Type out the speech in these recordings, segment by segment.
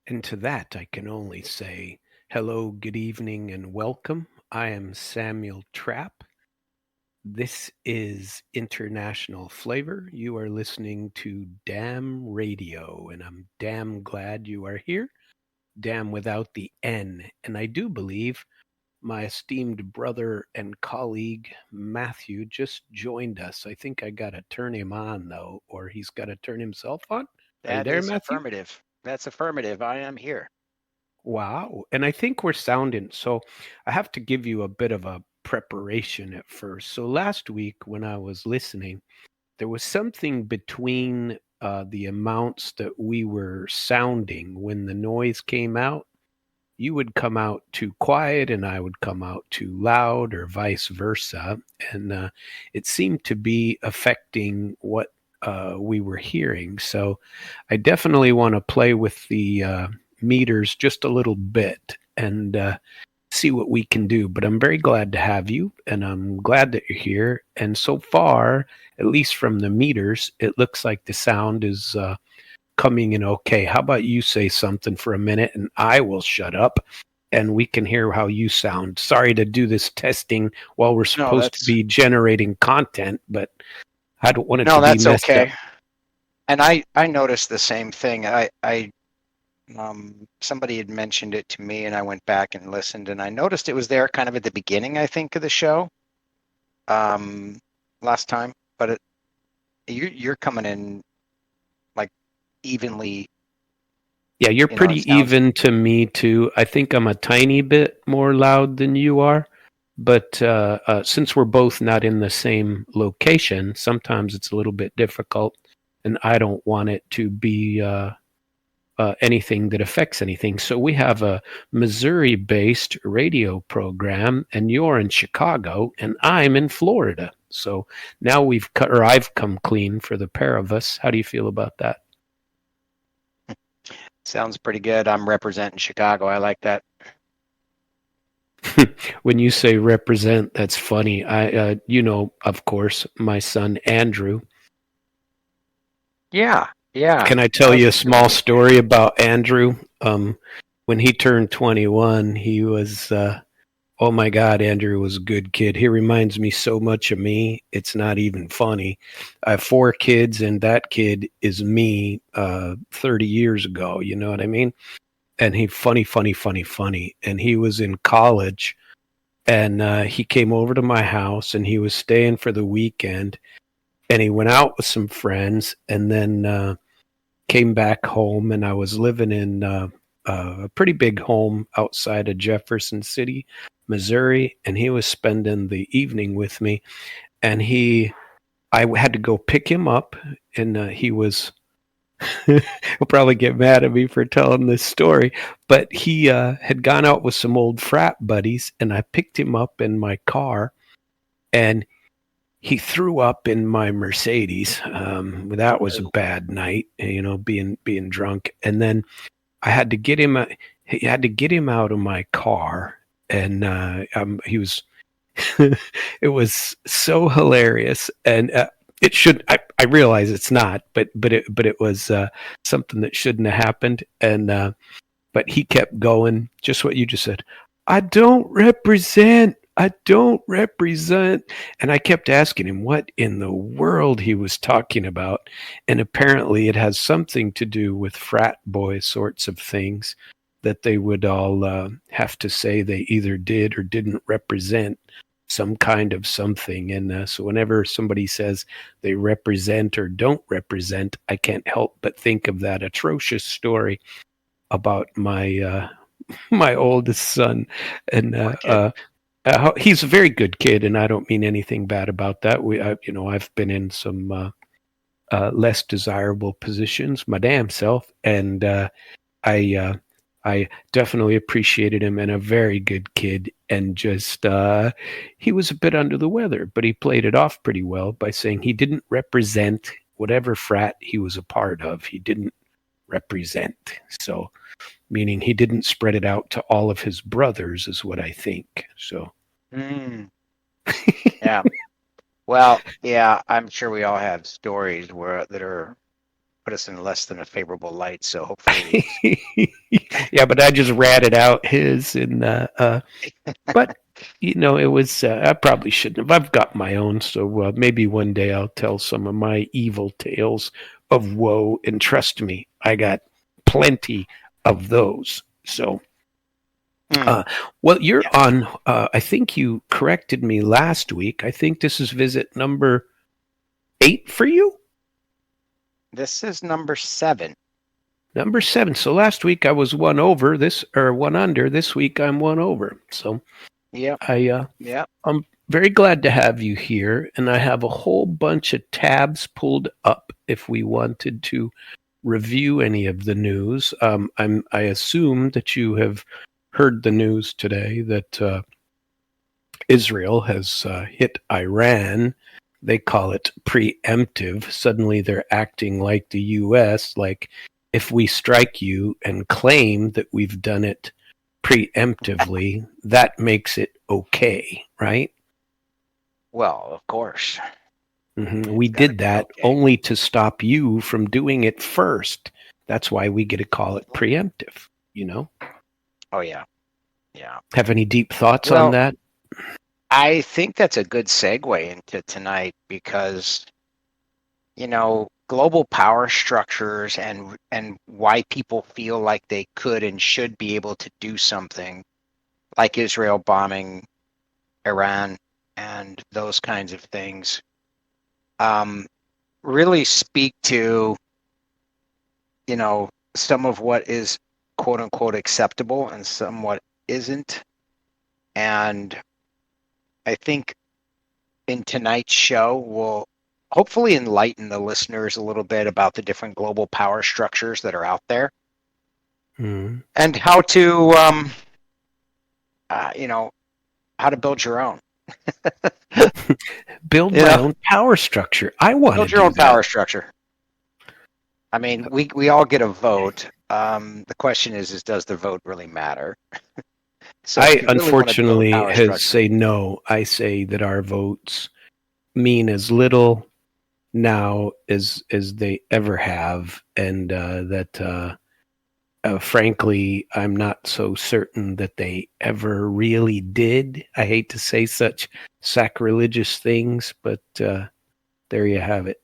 And to that, I can only say hello, good evening, and welcome. I am Samuel Trapp. This is International Flavor. You are listening to Damn Radio, and I'm damn glad you are here. Damn without the N. And I do believe my esteemed brother and colleague Matthew just joined us. I think I got to turn him on, though, or he's got to turn himself on. Are you That there, is Matthew? affirmative. That's affirmative. I am here. Wow. And I think we're sounding. So I have to give you a bit of a preparation at first. So last week when I was listening, there was something between the amounts that we were sounding when the noise came out. You would come out too quiet and I would come out too loud, or vice versa. And it seemed to be affecting what we were hearing. So I definitely want to play with the meters just a little bit and see what we can do. But I'm very glad to have you, and I'm glad that you're here. And so far, at least from the meters, it looks like the sound is coming in okay. How about you say something for a minute and I will shut up and we can hear how you sound. Sorry to do this testing while we're No, supposed to be generating content, but I don't want it to be that's messed up. okay. And I noticed the same thing. Somebody had mentioned it to me, and I went back and listened, and I noticed it was there kind of at the beginning, I think, of the show, last time. But you're coming in like evenly. Yeah, you're It pretty sounds. even to me too. I think I'm a tiny bit more loud than you are, but since we're both not in the same location, sometimes it's a little bit difficult, and I don't want it to be anything that affects anything. So we have a Missouri-based radio program, and you're in Chicago, and I'm in Florida. So now I've come clean for the pair of us. How do you feel about that? Sounds pretty good. I'm representing Chicago. I like that. When you say represent, that's funny. Of course, my son Andrew. Yeah, yeah. Can I tell How's you a he doing small these days? story about Andrew? When he turned 21, he was, oh my God, Andrew was a good kid. He reminds me so much of me. It's not even funny. I have 4 kids, and that kid is me 30 years ago. You know what I mean? And he funny, funny, funny, funny. And he was in college, and he came over to my house, and he was staying for the weekend, and he went out with some friends, and then came back home, and I was living in a pretty big home outside of Jefferson City, Missouri, and he was spending the evening with me, and I had to go pick him up, and he was. He'll probably get mad at me for telling this story, but he had gone out with some old frat buddies, and I picked him up in my car, and he threw up in my Mercedes. That was a bad night, being drunk. And then I had to get him. He had to get him out of my car, and he was. It was so hilarious, and it should. I realize it's not, but it was something that shouldn't have happened. And but he kept going, just what you just said. I don't represent. I don't represent. And I kept asking him what in the world he was talking about. And apparently it has something to do with frat boy sorts of things that they would all have to say they either did or didn't represent some kind of something. And so whenever somebody says they represent or don't represent, I can't help but think of that atrocious story about my oldest son, and he's a very good kid, and I don't mean anything bad about that. I've been in some less desirable positions, my damn self, and I I definitely appreciated him, and a very good kid, and just he was a bit under the weather, but he played it off pretty well by saying he didn't represent whatever frat he was a part of. He didn't represent, so meaning he didn't spread it out to all of his brothers, is what I think. So, Yeah. Well, yeah, I'm sure we all have stories that are put us in less than a favorable light. So hopefully, yeah, but I just ratted out his, and but it was. I probably shouldn't have. I've got my own, so maybe one day I'll tell some of my evil tales of woe. And trust me, I got plenty of those. So. Well, you're on. I think you corrected me last week. I think this is visit number 8 for you. This is number 7. Number 7. So last week I was one over. One under. This week I'm one over. So, I'm very glad to have you here, and I have a whole bunch of tabs pulled up if we wanted to review any of the news. I assume that you have heard the news today that Israel has hit Iran. They call it preemptive. Suddenly they're acting like the U.S., like if we strike you and claim that we've done it preemptively, that makes it okay, right? Well, of course. Mm-hmm. We did that only to stop you from doing it first. That's why we get to call it preemptive, Oh, yeah. Yeah. Have any deep thoughts on that? I think that's a good segue into tonight because, global power structures and why people feel like they could and should be able to do something like Israel bombing Iran and those kinds of things really speak to, some of what is quote unquote acceptable and somewhat isn't. And I think in tonight's show, we'll hopefully enlighten the listeners a little bit about the different global power structures that are out there and how to, how to build your own. Build my own power structure. I want to build your own power structure. I mean, we all get a vote. The question is does the vote really matter? So I unfortunately say no. I say that our votes mean as little now as they ever have, and that frankly, I'm not so certain that they ever really did. I hate to say such sacrilegious things, but there you have it.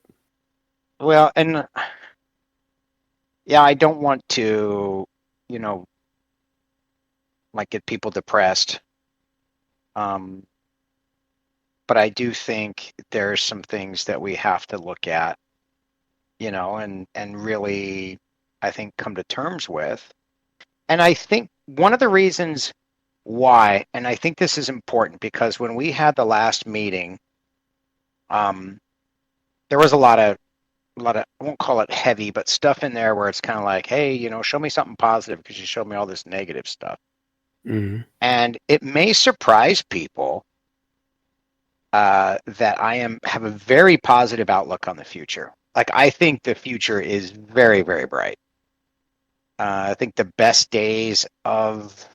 Well, and yeah, I don't want to, get people depressed. But I do think there's some things that we have to look at, and really, I think, come to terms with. And I think one of the reasons why, and I think this is important because when we had the last meeting, there was a lot of, I won't call it heavy, but stuff in there where it's kind of like, hey, show me something positive because you showed me all this negative stuff. Mm-hmm. And it may surprise people that I have a very positive outlook on the future. Like, I think the future is very, very bright. I think the best days of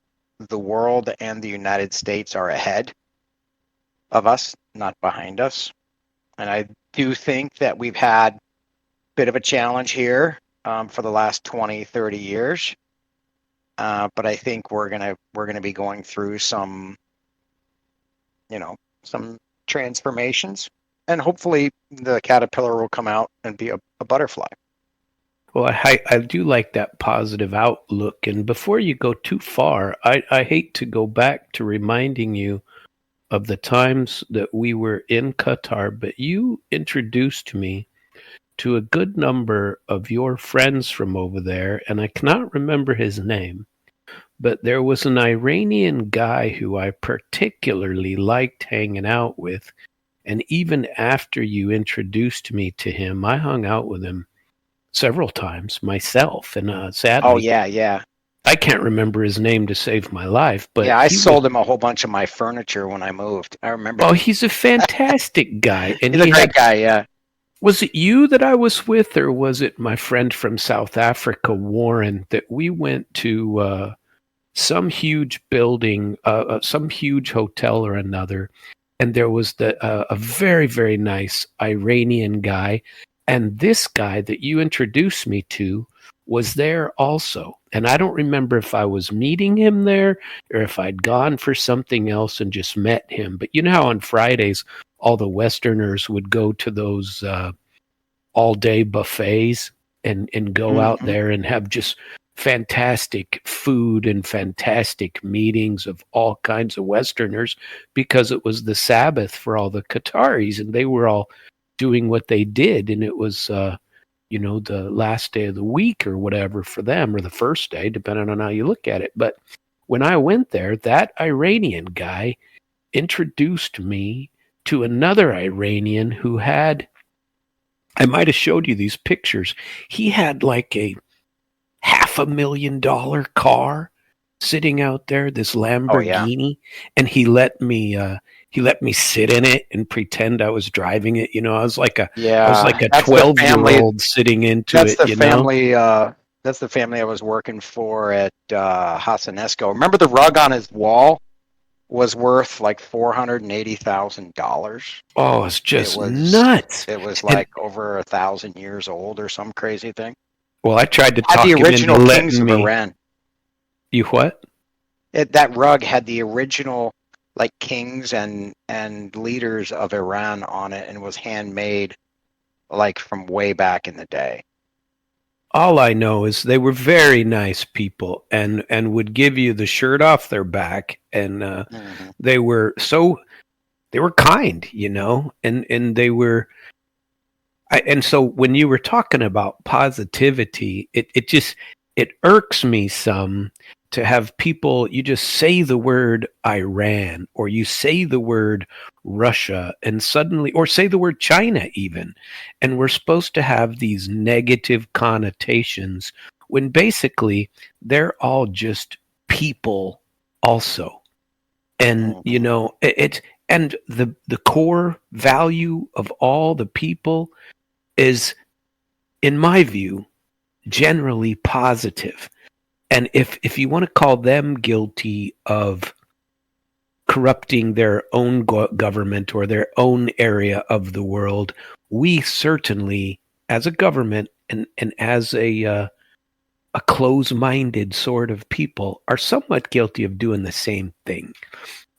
the world and the United States are ahead of us, not behind us. And I do think that we've had a bit of a challenge here for the last 20, 30 years. But I think we're gonna be going through some transformations, and hopefully the caterpillar will come out and be a butterfly. Well, I do like that positive outlook. And before you go too far, I hate to go back to reminding you of the times that we were in Qatar, but you introduced me to a good number of your friends from over there, and I cannot remember his name, but there was an Iranian guy who I particularly liked hanging out with, and even after you introduced me to him, I hung out with him several times myself, and sadly, oh yeah, I can't remember his name to save my life. But yeah, I sold him a whole bunch of my furniture when I moved. I remember. Oh, he's a fantastic guy, and he's a great guy. Yeah. Was it you that I was with, or was it my friend from South Africa, Warren, that we went to some huge building, some huge hotel or another, and there was a very, very nice Iranian guy, And this guy that you introduced me to was there also. And I don't remember if I was meeting him there or if I'd gone for something else and just met him. But you know how on Fridays, all the Westerners would go to those all-day buffets and go out there and have just fantastic food and fantastic meetings of all kinds of Westerners because it was the Sabbath for all the Qataris and they were all doing what they did. And it was, the last day of the week or whatever for them, or the first day, depending on how you look at it. But when I went there, that Iranian guy introduced me to another Iranian who had, I might have showed you these pictures. He had like a $500,000 car sitting out there, this Lamborghini, and he let me sit in it and pretend I was driving it. I was like a 12-year-old sitting into it. That's the family I was working for at Hasanesco. Remember the rug on his wall was worth like $480,000. Oh, it's just nuts. It was like over 1,000 years old or some crazy thing. Well, I tried to talk the him original into kings letting of me. Iran. You what? That rug had the original like kings and leaders of Iran on it, and was handmade like from way back in the day. All I know is they were very nice people and would give you the shirt off their back, and they were kind, and they were. And so when you were talking about positivity, it irks me some to have people, you just say the word Iran or you say the word Russia and suddenly, or say the word China even, and we're supposed to have these negative connotations when basically they're all just people also. And, and the core value of all the people is, in my view, generally positive. And if you want to call them guilty of corrupting their own government or their own area of the world, we certainly, as a government and as a close-minded sort of people, are somewhat guilty of doing the same thing.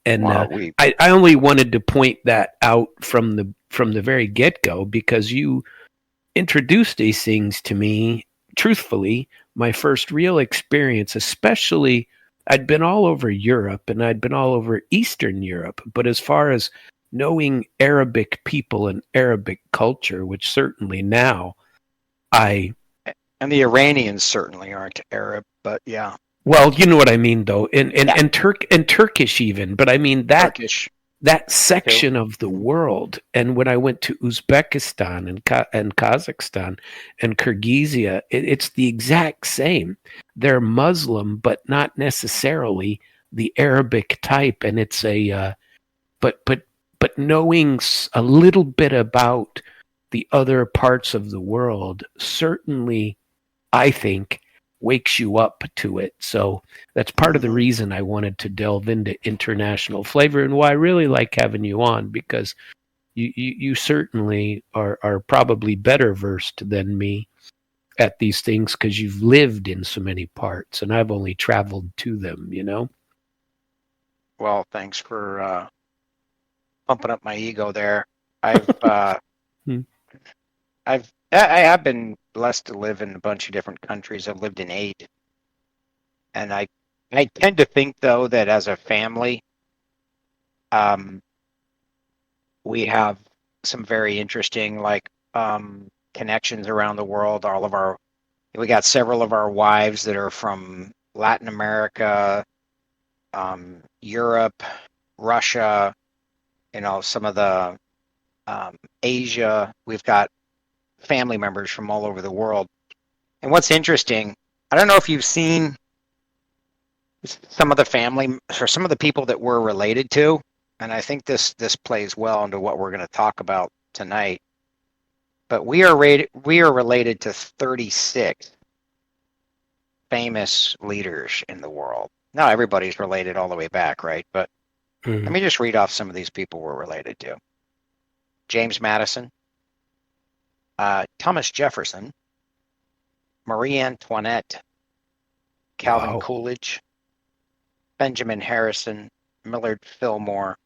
And I only wanted to point that out from the very get-go because you introduced these things to me. Truthfully, my first real experience, especially, I'd been all over Europe and I'd been all over Eastern Europe, but as far as knowing Arabic people and Arabic culture, which certainly now and the Iranians certainly aren't Arab, but yeah. Well, you know what I mean, though, and Turkish even, but I mean that Turkish. That section of the world. And when I went to Uzbekistan and Kazakhstan and Kyrgyzia, it's the exact same. They're Muslim, but not necessarily the Arabic type. And it's but knowing a little bit about the other parts of the world certainly, I think, wakes you up to it. So that's part of the reason I wanted to delve into international flavor and why I really like having you on, because you certainly are probably better versed than me at these things because you've lived in so many parts and I've only traveled to them, Well, thanks for pumping up my ego there. I have been blessed to live in a bunch of different countries. I've lived in 8. And I tend to think, though, that as a family, we have some very interesting, connections around the world. We got several of our wives that are from Latin America, Europe, Russia, some of the Asia. We've got family members from all over the world. And what's interesting, I don't know if you've seen some of the family or some of the people that we're related to, and I think this plays well into what we're going to talk about tonight. But we are related to 36 famous leaders in the world. Not everybody's related all the way back, right? But let me just read off some of these people we're related to. James Madison, Thomas Jefferson, Marie Antoinette, Calvin Wow. Coolidge, Benjamin Harrison, Millard Fillmore,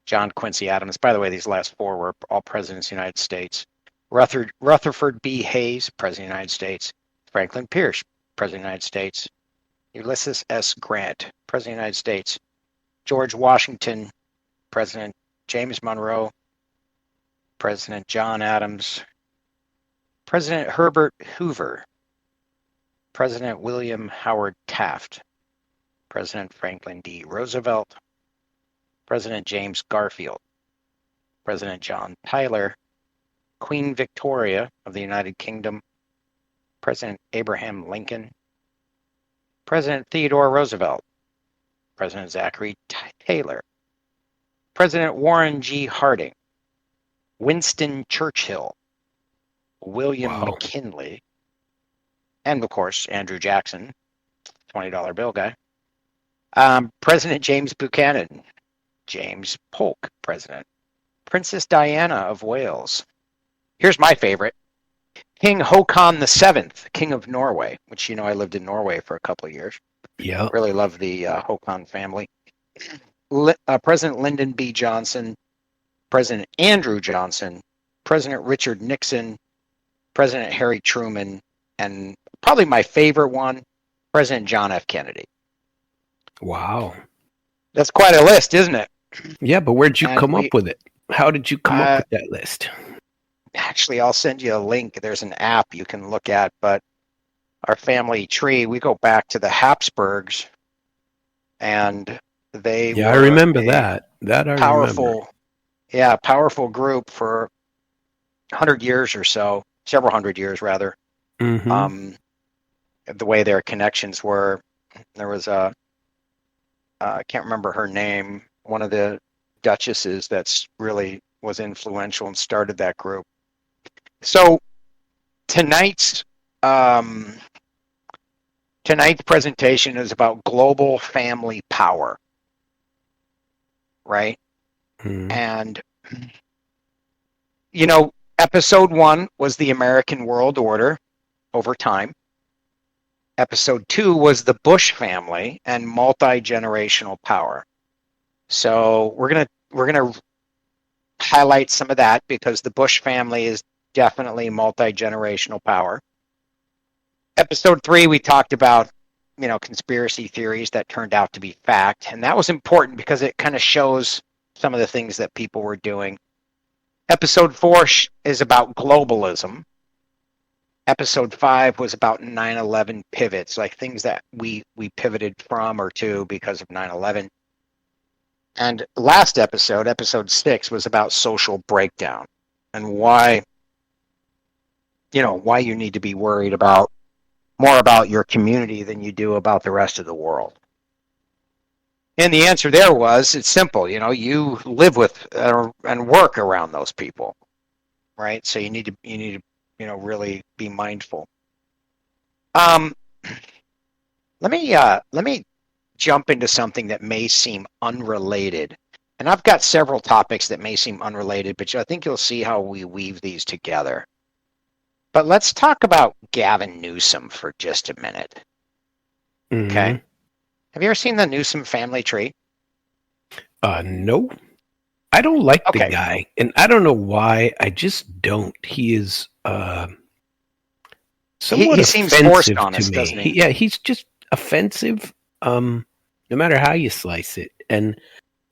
John Quincy Adams. By the way, these last four were all presidents of the United States. Rutherford B. Hayes, President of the United States. Franklin Pierce, President of the United States. Ulysses S. Grant, President of the United States. George Washington, President. James Monroe, President John Adams, President Herbert Hoover, President William Howard Taft, President Franklin D. Roosevelt, President James Garfield, President John Tyler, Queen Victoria of the United Kingdom, President Abraham Lincoln, President Theodore Roosevelt, President Zachary Taylor, President Warren G. Harding, Winston Churchill, William Wow. McKinley, and of course, Andrew Jackson, $20 bill guy. President James Buchanan, James Polk, President. Princess Diana of Wales. Here's my favorite. King Håkon VII, King of Norway, which, I lived in Norway for a couple of years. Yeah. Really love the Håkon family. President Lyndon B. Johnson, President Andrew Johnson, President Richard Nixon, President Harry Truman, and probably my favorite one, President John F. Kennedy. Wow. That's quite a list, isn't it? Yeah, but where'd you come up with it? How did you come up with that list? Actually, I'll send you a link. There's an app you can look at, but our family tree, we go back to the Habsburgs, and they were I remember that. That I powerful, remember. Powerful group for 100 years or so, several hundred years rather. Mm-hmm. The way their connections were, there was I can't remember her name, one of the duchesses that's really was influential and started that group. So tonight's presentation is about global family power, right? Mm-hmm. And episode 1 was the American world order over time. Episode 2 was the Bush family and multi-generational power. So we're gonna highlight some of that because the Bush family is definitely multi-generational power. Episode 3, we talked about conspiracy theories that turned out to be fact, and that was important because it kind of shows some of the things that people were doing. Episode 4 is about globalism. Episode 5 was about 9/11 pivots, like things that we pivoted from or to because of 9/11. And last episode 6, was about social breakdown and why you need to be worried about more about your community than you do about the rest of the world. And the answer there was, it's simple. You live with and work around those people, right? So you need to really be mindful. Let me jump into something that may seem unrelated. And I've got several topics that may seem unrelated, but I think you'll see how we weave these together. But let's talk about Gavin Newsom for just a minute. Mm-hmm. Okay. Have you ever seen the Newsom family tree? No. I don't like the guy, and I don't know why. I just don't. He is somewhat he seems offensive forced on us, to me. doesn't he? He's just offensive. No matter how you slice it, and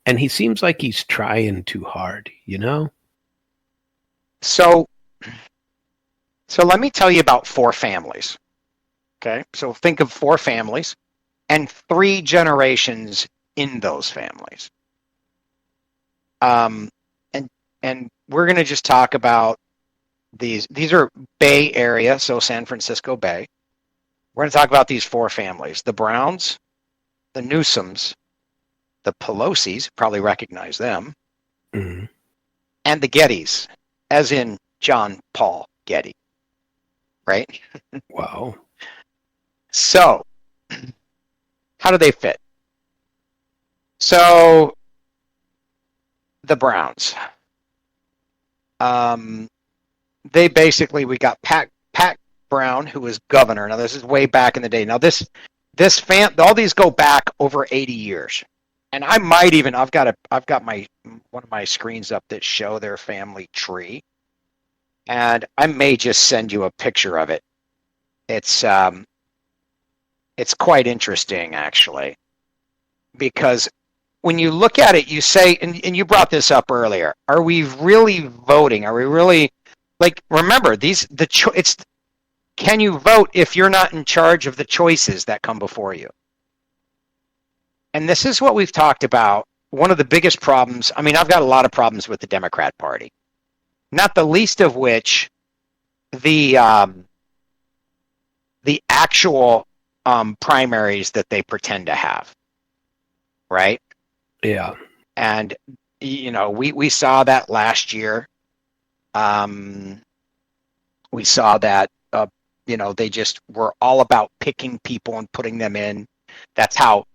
he seems like he's trying too hard. So let me tell you about 4 families. Okay, so think of 4 families and 3 generations in those families. And we're going to just talk about these. These are Bay Area, so San Francisco Bay. We're going to talk about these 4 families: the Browns, the Newsoms, the Pelosi's, probably recognize them, Mm-hmm. and the Gettys, as in John Paul Getty. Right? Wow. So, how do they fit? So, the Browns. The they basically, we got Pat Brown, who was governor. Now this is way back in the day. Now all these go back over 80 years. And I might even, I've got one of my screens up that show their family tree. And I may just send you a picture of it. It's quite interesting, actually, because when you look at it, you say, and you brought this up earlier, are we really voting? Are we really, like, remember, can you vote if you're not in charge of the choices that come before you? And this is what we've talked about. One of the biggest problems, I mean, I've got a lot of problems with the Democrat Party, not the least of which the actual primaries that they pretend to have, right? Yeah. And, we saw that last year. We saw that, they just were all about picking people and putting them in. That's how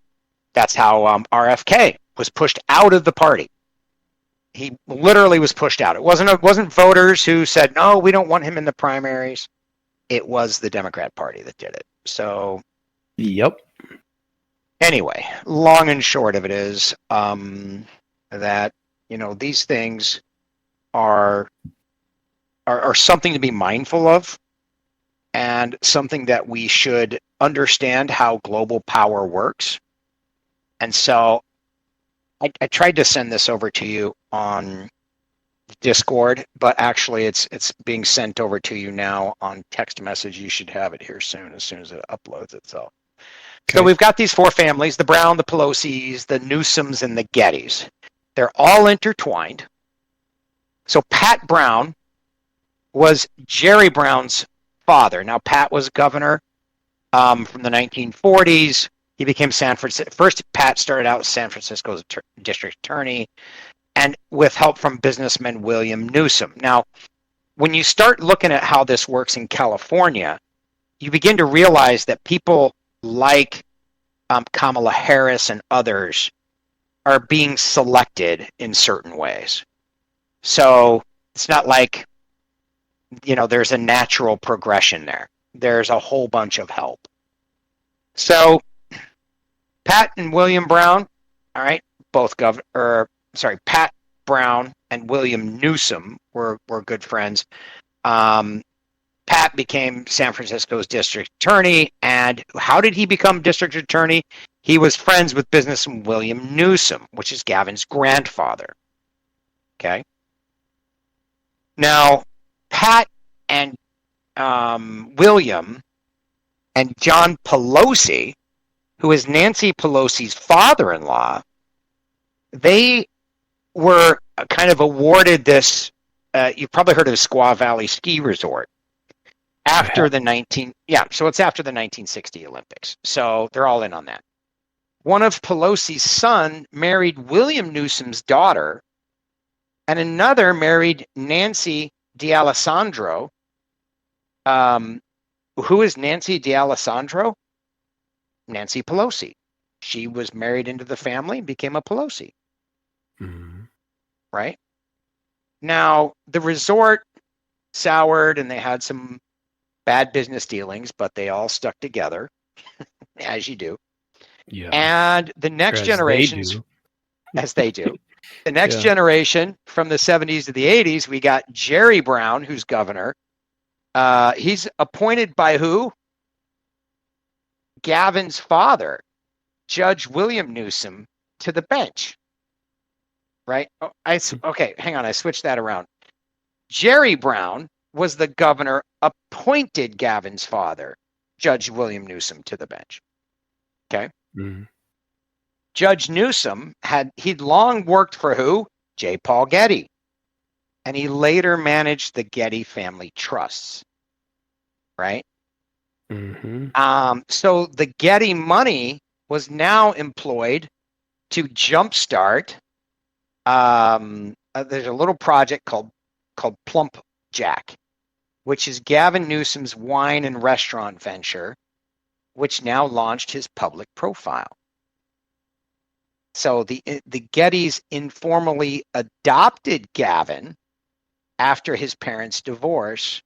RFK was pushed out of the party. He literally was pushed out. It wasn't voters who said, no, we don't want him in the primaries. It was the Democrat Party that did it. So, yep. Anyway, long and short of it is that, these things are something to be mindful of, and something that we should understand how global power works. And so I tried to send this over to you on Discord, but actually it's being sent over to you now on text message. You should have it here soon, as soon as it uploads itself. Okay. So we've got these four families, the Brown, the Pelosi's, the Newsoms, and the Gettys. They're all intertwined. So Pat Brown was Jerry Brown's father. Now, Pat was governor from the 1940s. He became first Pat started out as San Francisco's district attorney, and with help from businessman William Newsom. Now, when you start looking at how this works in California, you begin to realize that people like Kamala Harris and others are being selected in certain ways. So it's not like, there's a natural progression there. There's a whole bunch of help. So Pat and William Brown, all right, both Pat Brown and William Newsom were good friends. Pat became San Francisco's district attorney, and how did he become district attorney? He was friends with businessman William Newsom, which is Gavin's grandfather. Okay. Now, Pat and William and John Pelosi, who is Nancy Pelosi's father-in-law, they were kind of awarded this, you've probably heard of the Squaw Valley Ski Resort, after the so it's after the 1960 Olympics. So they're all in on that. One of Pelosi's son married William Newsom's daughter, and another married Nancy D'Alessandro. Who is Nancy D'Alessandro? Nancy Pelosi. She was married into the family and became a Pelosi. Mm-hmm. Right? Now, the resort soured and they had some bad business dealings, but they all stuck together, as you do. Yeah. And the next generations, as they do, the next generation from the 70s to the 80s, we got Jerry Brown, who's governor. He's appointed by who? Gavin's father, Judge William Newsom, to the bench. Right? Okay, hang on. I switched that around. Jerry Brown was the governor, appointed Gavin's father, Judge William Newsom, to the bench. Okay? Mm-hmm. Judge Newsom he'd long worked for who? J. Paul Getty. And he later managed the Getty family trusts. Right? Mm-hmm. So the Getty money was now employed to jumpstart. There's a little project called Plump Jack, which is Gavin Newsom's wine and restaurant venture, which now launched his public profile. So the Gettys informally adopted Gavin after his parents' divorce.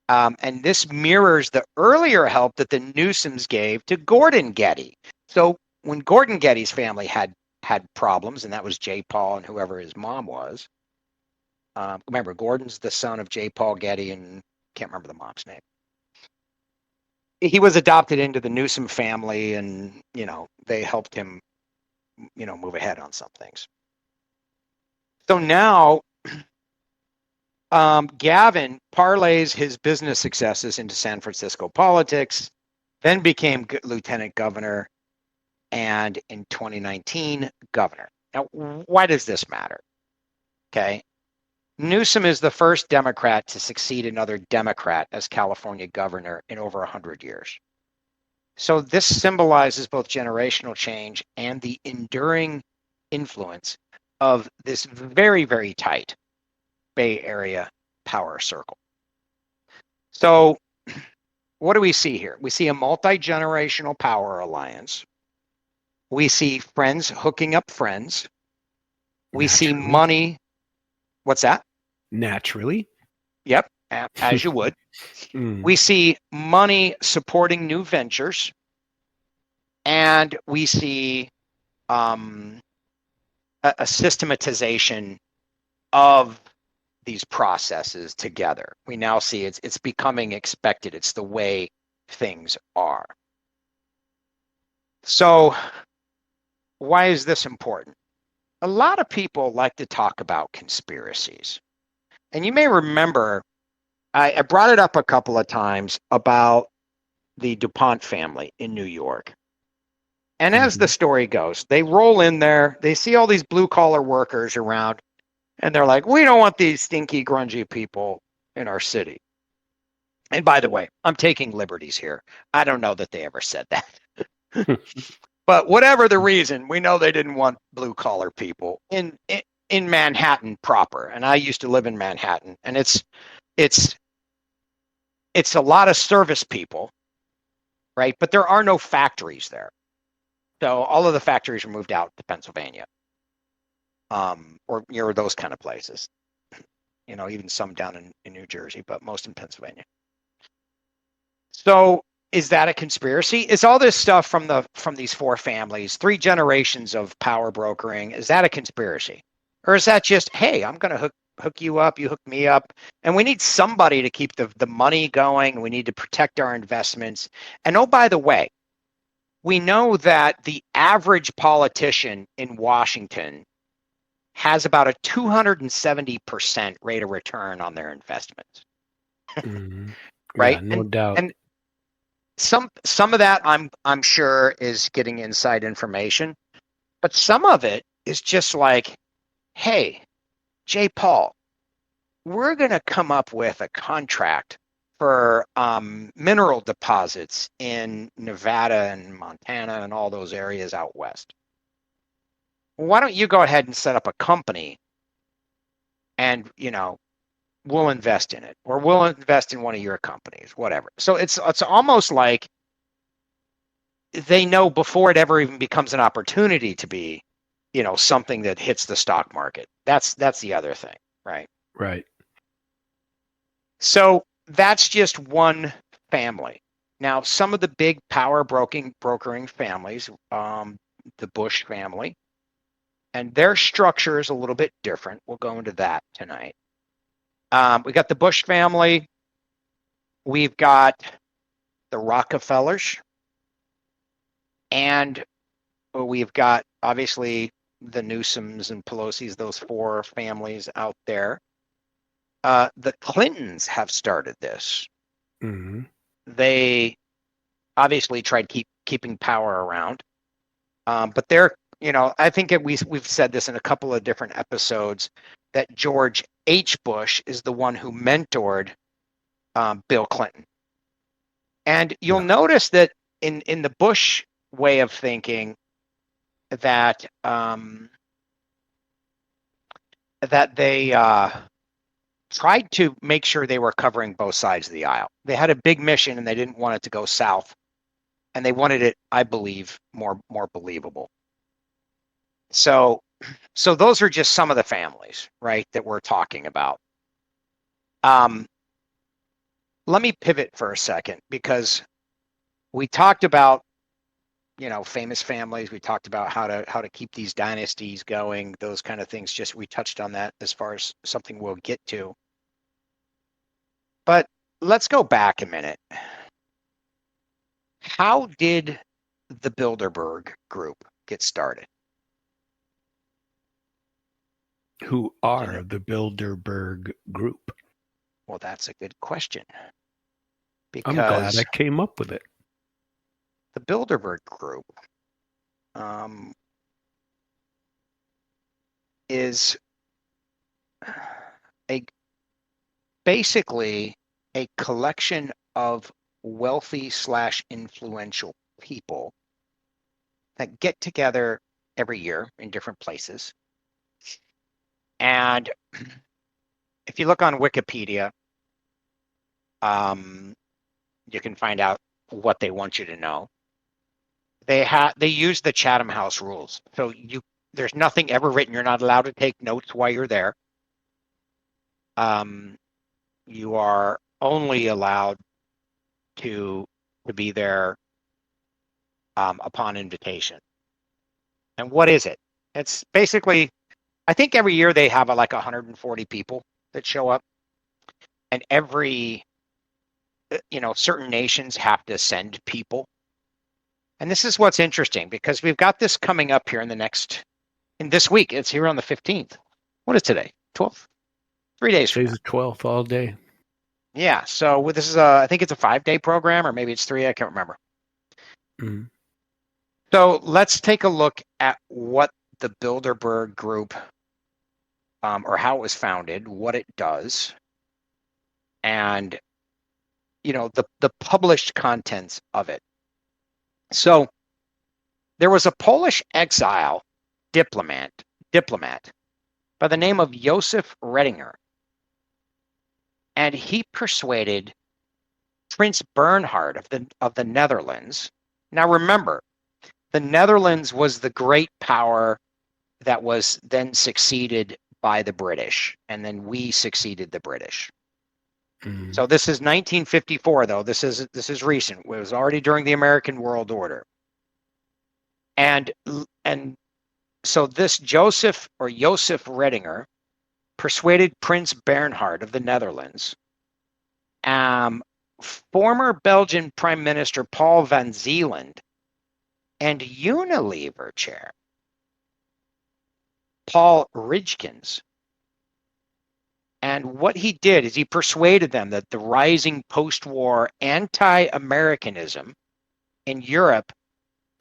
And this mirrors the earlier help that the Newsoms gave to Gordon Getty. So when Gordon Getty's family had problems, and that was J. Paul and whoever his mom was. Remember, Gordon's the son of J. Paul Getty, and can't remember the mom's name. He was adopted into the Newsom family, and they helped him, move ahead on some things. So now, Gavin parlays his business successes into San Francisco politics, then became lieutenant governor, and in 2019, governor. Now, why does this matter? Okay. Newsom is the first Democrat to succeed another Democrat as California governor in over 100 years. So this symbolizes both generational change and the enduring influence of this very, very tight Bay Area power circle. So what do we see here? We see a multi-generational power alliance. We see friends hooking up friends. We see money. What's that? Naturally. Yep, as you would. We see money supporting new ventures. And we see a systematization of these processes together. We now see it's becoming expected. It's the way things are. So why is this important? A lot of people like to talk about conspiracies. And you may remember, I brought it up a couple of times about the DuPont family in New York. And as the story goes, they roll in there, they see all these blue-collar workers around, and they're like, we don't want these stinky, grungy people in our city. And by the way, I'm taking liberties here. I don't know that they ever said that. But whatever the reason, we know they didn't want blue-collar people in Manhattan proper. And I used to live in Manhattan, and it's a lot of service people, right? But there are no factories there. So all of the factories are moved out to Pennsylvania, or near those kind of places. Even some down in New Jersey, but most in Pennsylvania. So is that a conspiracy? Is all this stuff from these four families, 3 generations of power brokering, is that a conspiracy? Or is that just, hey, I'm going to hook you up, you hook me up, and we need somebody to keep the money going. We need to protect our investments. And oh, by the way, we know that the average politician in Washington has about a 270% rate of return on their investments. Right? Yeah, no doubt. And some of that I'm sure is getting inside information, but some of it is just like, hey, J. Paul, we're going to come up with a contract for mineral deposits in Nevada and Montana and all those areas out west. Why don't you go ahead and set up a company and, we'll invest in it, or we'll invest in one of your companies, whatever. So it's almost like they know before it ever even becomes an opportunity to be, something that hits the stock market. That's the other thing, right? Right. So that's just one family. Now, some of the big power brokering families, the Bush family, and their structure is a little bit different. We'll go into that tonight. We got the Bush family. We've got the Rockefellers. And we've got, obviously, the Newsoms and Pelosi's, those 4 families out there. The Clintons have started this. They obviously tried keeping power around. But they're, I think we've said this in a couple of different episodes, that George H. Bush is the one who mentored Bill Clinton. And you'll notice that in the Bush way of thinking, that that they tried to make sure they were covering both sides of the aisle. They had a big mission, and they didn't want it to go south, and they wanted it, I believe, more believable. So those are just some of the families, right, that we're talking about. Let me pivot for a second, because we talked about, famous families. We talked about how to keep these dynasties going, those kind of things. Just we touched on that as far as something we'll get to. But let's go back a minute. How did the Bilderberg Group get started? Who are the Bilderberg Group? Well, that's a good question. I'm glad Because I came up with it. the Bilderberg Group is basically a collection of wealthy / influential people that get together every year in different places. And if you look on Wikipedia, you can find out what they want you to know. They use the Chatham House rules. So there's nothing ever written. You're not allowed to take notes while you're there. You are only allowed to be there upon invitation. And what is it? It's basically, I think every year they have like 140 people that show up, and every certain nations have to send people. And this is what's interesting, because we've got this coming up here in this week. It's here on the 15th. What is today? 12th? 3 days from now. Today's the 12th all day. Yeah. So this is I think it's a 5-day program, or maybe it's 3. I can't remember. Mm. So let's take a look at what the Bilderberg Group, or how it was founded, what it does, and the published contents of it. So there was a Polish exile diplomat by the name of Joseph Redinger, and he persuaded Prince Bernhard of the Netherlands. Now remember, the Netherlands was the great power that was then succeeded by the British, and then we succeeded the British. Mm. So this is 1954, though. This is recent. It was already during the American World Order. And so this Joseph Redinger persuaded Prince Bernhard of the Netherlands, former Belgian Prime Minister Paul van Zeeland, and Unilever chair Paul Ridgkins. And what he did is he persuaded them that the rising post-war anti-Americanism in Europe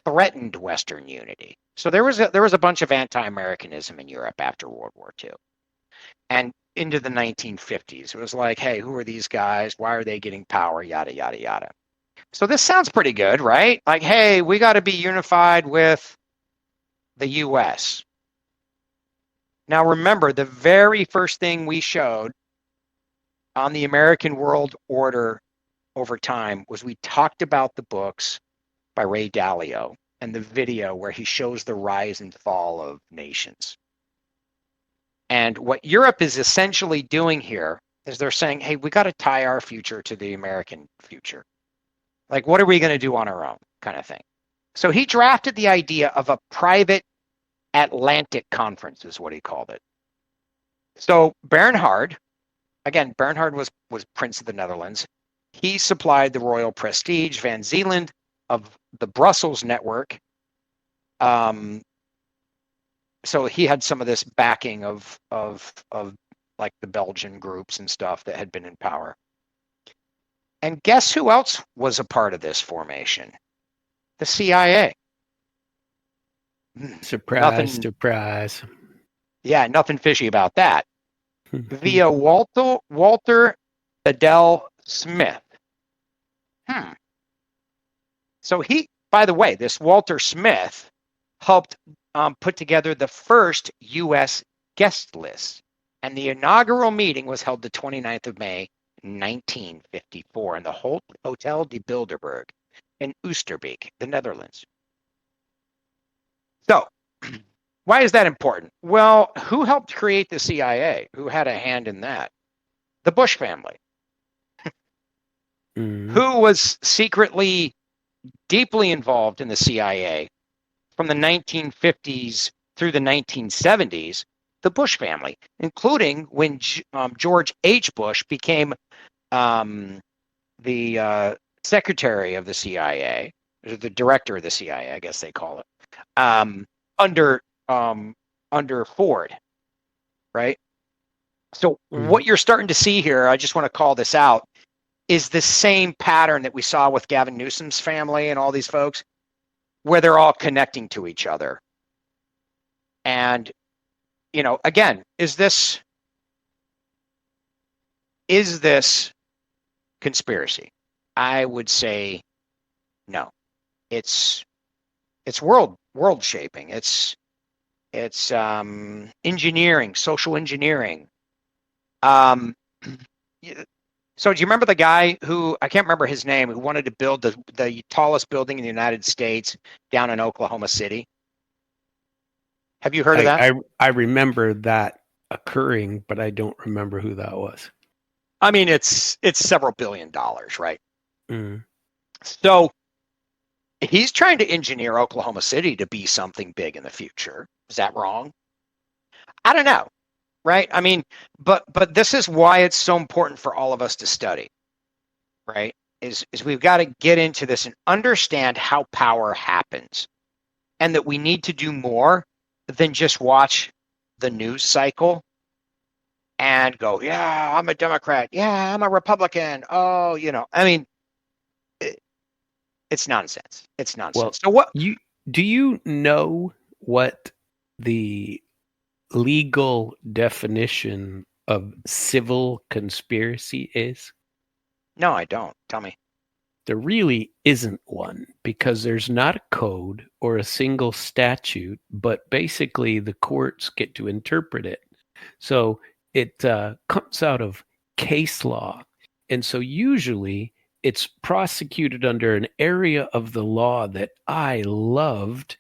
threatened Western unity. So there was a bunch of anti-Americanism in Europe after World War II. And into the 1950s, it was like, hey, who are these guys? Why are they getting power? Yada, yada, yada. So this sounds pretty good, right? Like, hey, we got to be unified with the U.S. Now, remember, the very first thing we showed on the American World Order over time was we talked about the books by Ray Dalio and the video where he shows the rise and fall of nations. And what Europe is essentially doing here is they're saying, hey, we got to tie our future to the American future. Like, what are we going to do on our own, kind of thing. So he drafted the idea of a private Atlantic Conference, is what he called it. So Bernhard was Prince of the Netherlands. He supplied the royal prestige. Van Zeeland of the Brussels network. So he had some of this backing of like the Belgian groups and stuff that had been in power. And guess who else was a part of this formation? The CIA. Surprise, surprise. Yeah, nothing fishy about that. Via Walter Bedell Smith. So by the way, this Walter Smith helped put together the first U.S. guest list. And the inaugural meeting was held the 29th of May, 1954 in the Hotel de Bilderberg in Oosterbeek, the Netherlands. So, why is that important? Well, who helped create the CIA? Who had a hand in that? The Bush family, who was secretly deeply involved in the CIA from the 1950s through the 1970s, the Bush family, including when George H. Bush became the secretary of the CIA, or the director of the CIA, I guess they call it, under Ford, right? So what you're starting to see here, I just want to call this out, is the same pattern that we saw with Gavin Newsom's family and all these folks, where they're all connecting to each other. And, you know, again, is this conspiracy? I would say no. It's world shaping. It's engineering, social engineering. So do you remember the guy who, I can't remember his name, who wanted to build the tallest building in the United States down in Oklahoma City? Have you heard of that? I remember that occurring, but I don't remember who that was. I mean, it's several $1 billion, right? So he's trying to engineer Oklahoma City to be something big in the future. Is that wrong? I don't know, right? I mean, but this is why it's so important for all of us to study, right? Is we've got to get into this and understand how power happens, and that we need to do more than just watch the news cycle and go, yeah, I'm a Democrat. Yeah, I'm a Republican. Oh, you know, I mean, it's nonsense. It's nonsense. Well, so what do you know what the legal definition of civil conspiracy is? No, I don't. Tell me. There really isn't one, because there's not a code or a single statute, but basically the courts get to interpret it. So it comes out of case law. And so usually it's prosecuted under an area of the law that I loved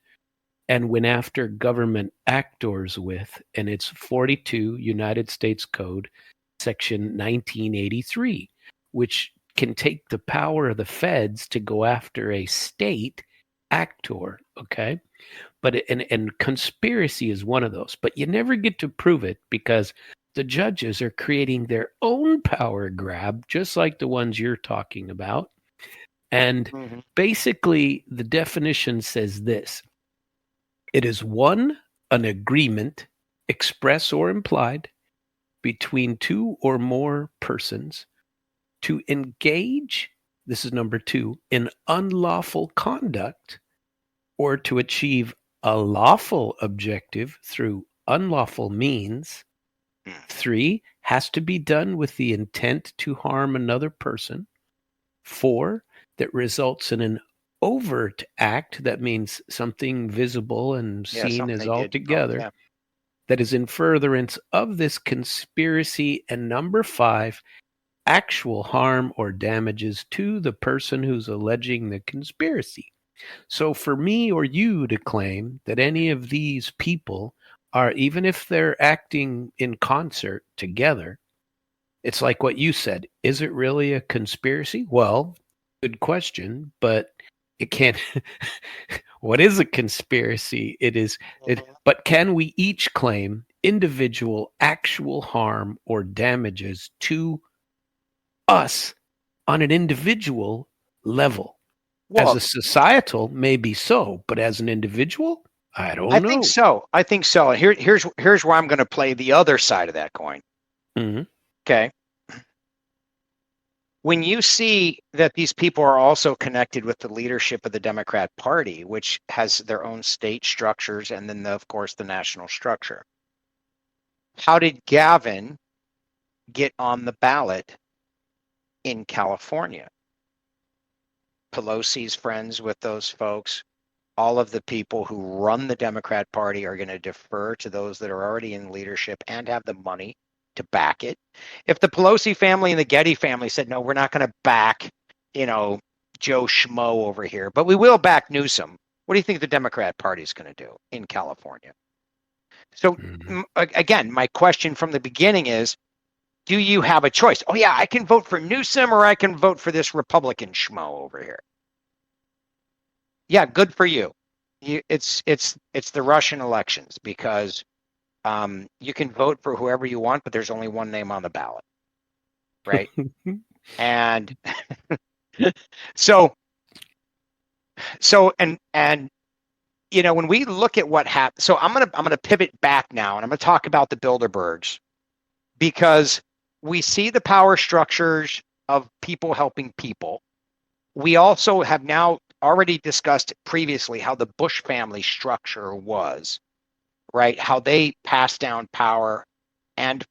and went after government actors with, and it's 42 United States Code, Section 1983, which can take the power of the feds to go after a state actor, okay? But and conspiracy is one of those, but you never get to prove it because the judges are creating their own power grab, just like the ones you're talking about. And basically, the definition says this: it is one, an agreement, express or implied, between two or more persons to engage, this is number 2, in unlawful conduct or to achieve a lawful objective through unlawful means. 3, has to be done with the intent to harm another person. 4, that results in an overt act, that means something visible and seen as all together, that is in furtherance of this conspiracy. And number 5, actual harm or damages to the person who's alleging the conspiracy. So for me or you to claim that any of these people are, even if they're acting in concert together, it's like what you said. Is it really a conspiracy? Well, good question, but it can't. What is a conspiracy? It is. But can we each claim individual actual harm or damages to us on an individual level? Well, as a societal, maybe so, but as an individual, I don't know. I think so. Here's where I'm going to play the other side of that coin. Okay. When you see that these people are also connected with the leadership of the Democrat Party, which has their own state structures and then, of course, the national structure. How did Gavin get on the ballot in California? Pelosi's friends with those folks. All of the people who run the Democrat Party are going to defer to those that are already in leadership and have the money to back it. If the Pelosi family and the Getty family said, no, we're not going to back, Joe Schmo over here, but we will back Newsom, what do you think the Democrat Party is going to do in California? So again, my question from the beginning is, do you have a choice? Oh yeah, I can vote for Newsom or I can vote for this Republican schmo over here. Yeah, good for you. It's the Russian elections because you can vote for whoever you want, but there's only one name on the ballot, right? And so and when we look at what happened, so I'm gonna pivot back now, and I'm gonna talk about the Bilderbergs because we see the power structures of people helping people. We also have now already discussed previously how the Bush family structure was, right? How they passed down power and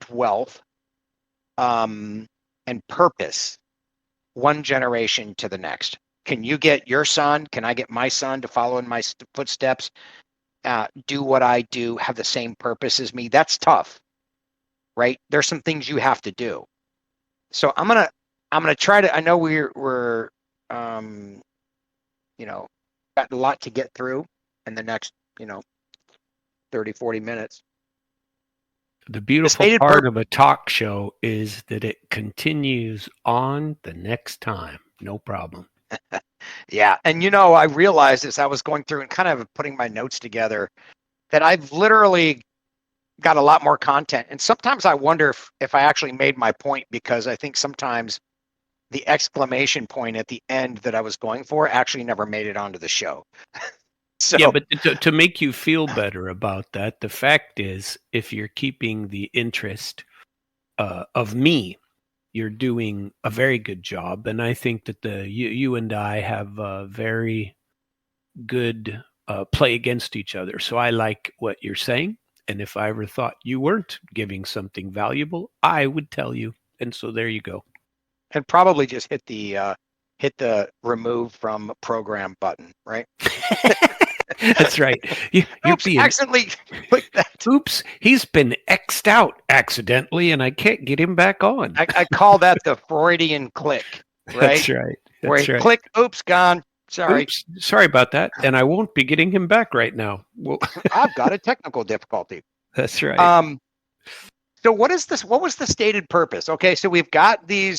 wealth and purpose one generation to the next. Can you get your son? Can I get my son to follow in my footsteps? Do what I do, have the same purpose as me? That's tough, right? There's some things you have to do. So I'm gonna try to. I know we're got a lot to get through in the next 30, 40 minutes. The beautiful part of a talk show is that it continues on the next time. No problem. Yeah. And I realized as I was going through and kind of putting my notes together that I've literally got a lot more content. And sometimes I wonder if I actually made my point, because I think sometimes the exclamation point at the end that I was going for actually never made it onto the show. So, yeah, but to make you feel better about that, the fact is, if you're keeping the interest of me, you're doing a very good job. And I think that you and I have a very good play against each other. So I like what you're saying. And if I ever thought you weren't giving something valuable, I would tell you. And so there you go. And probably just hit the remove from program button, right? That's right. You accidentally clicked that. Oops, he's been X'd out accidentally, and I can't get him back on. I call that the Freudian click, right? That's right. Where you click, oops, gone. Sorry. Oops, sorry about that. And I won't be getting him back right now. Well, I've got a technical difficulty. That's right. So what is this? What was the stated purpose? Okay, so we've got we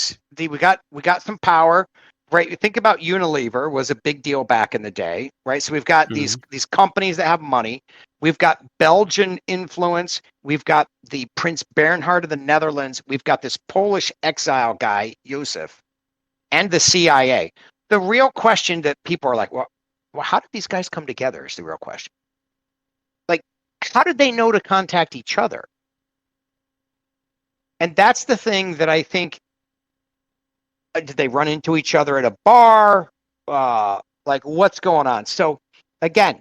got some power, right? You think about Unilever was a big deal back in the day, right? So we've got these companies that have money. We've got Belgian influence. We've got the Prince Bernhard of the Netherlands. We've got this Polish exile guy, Josef, and the CIA. The real question that people are like, well, how did these guys come together is the real question. Like, how did they know to contact each other? And that's the thing that I think, did they run into each other at a bar? Like, what's going on? So, again,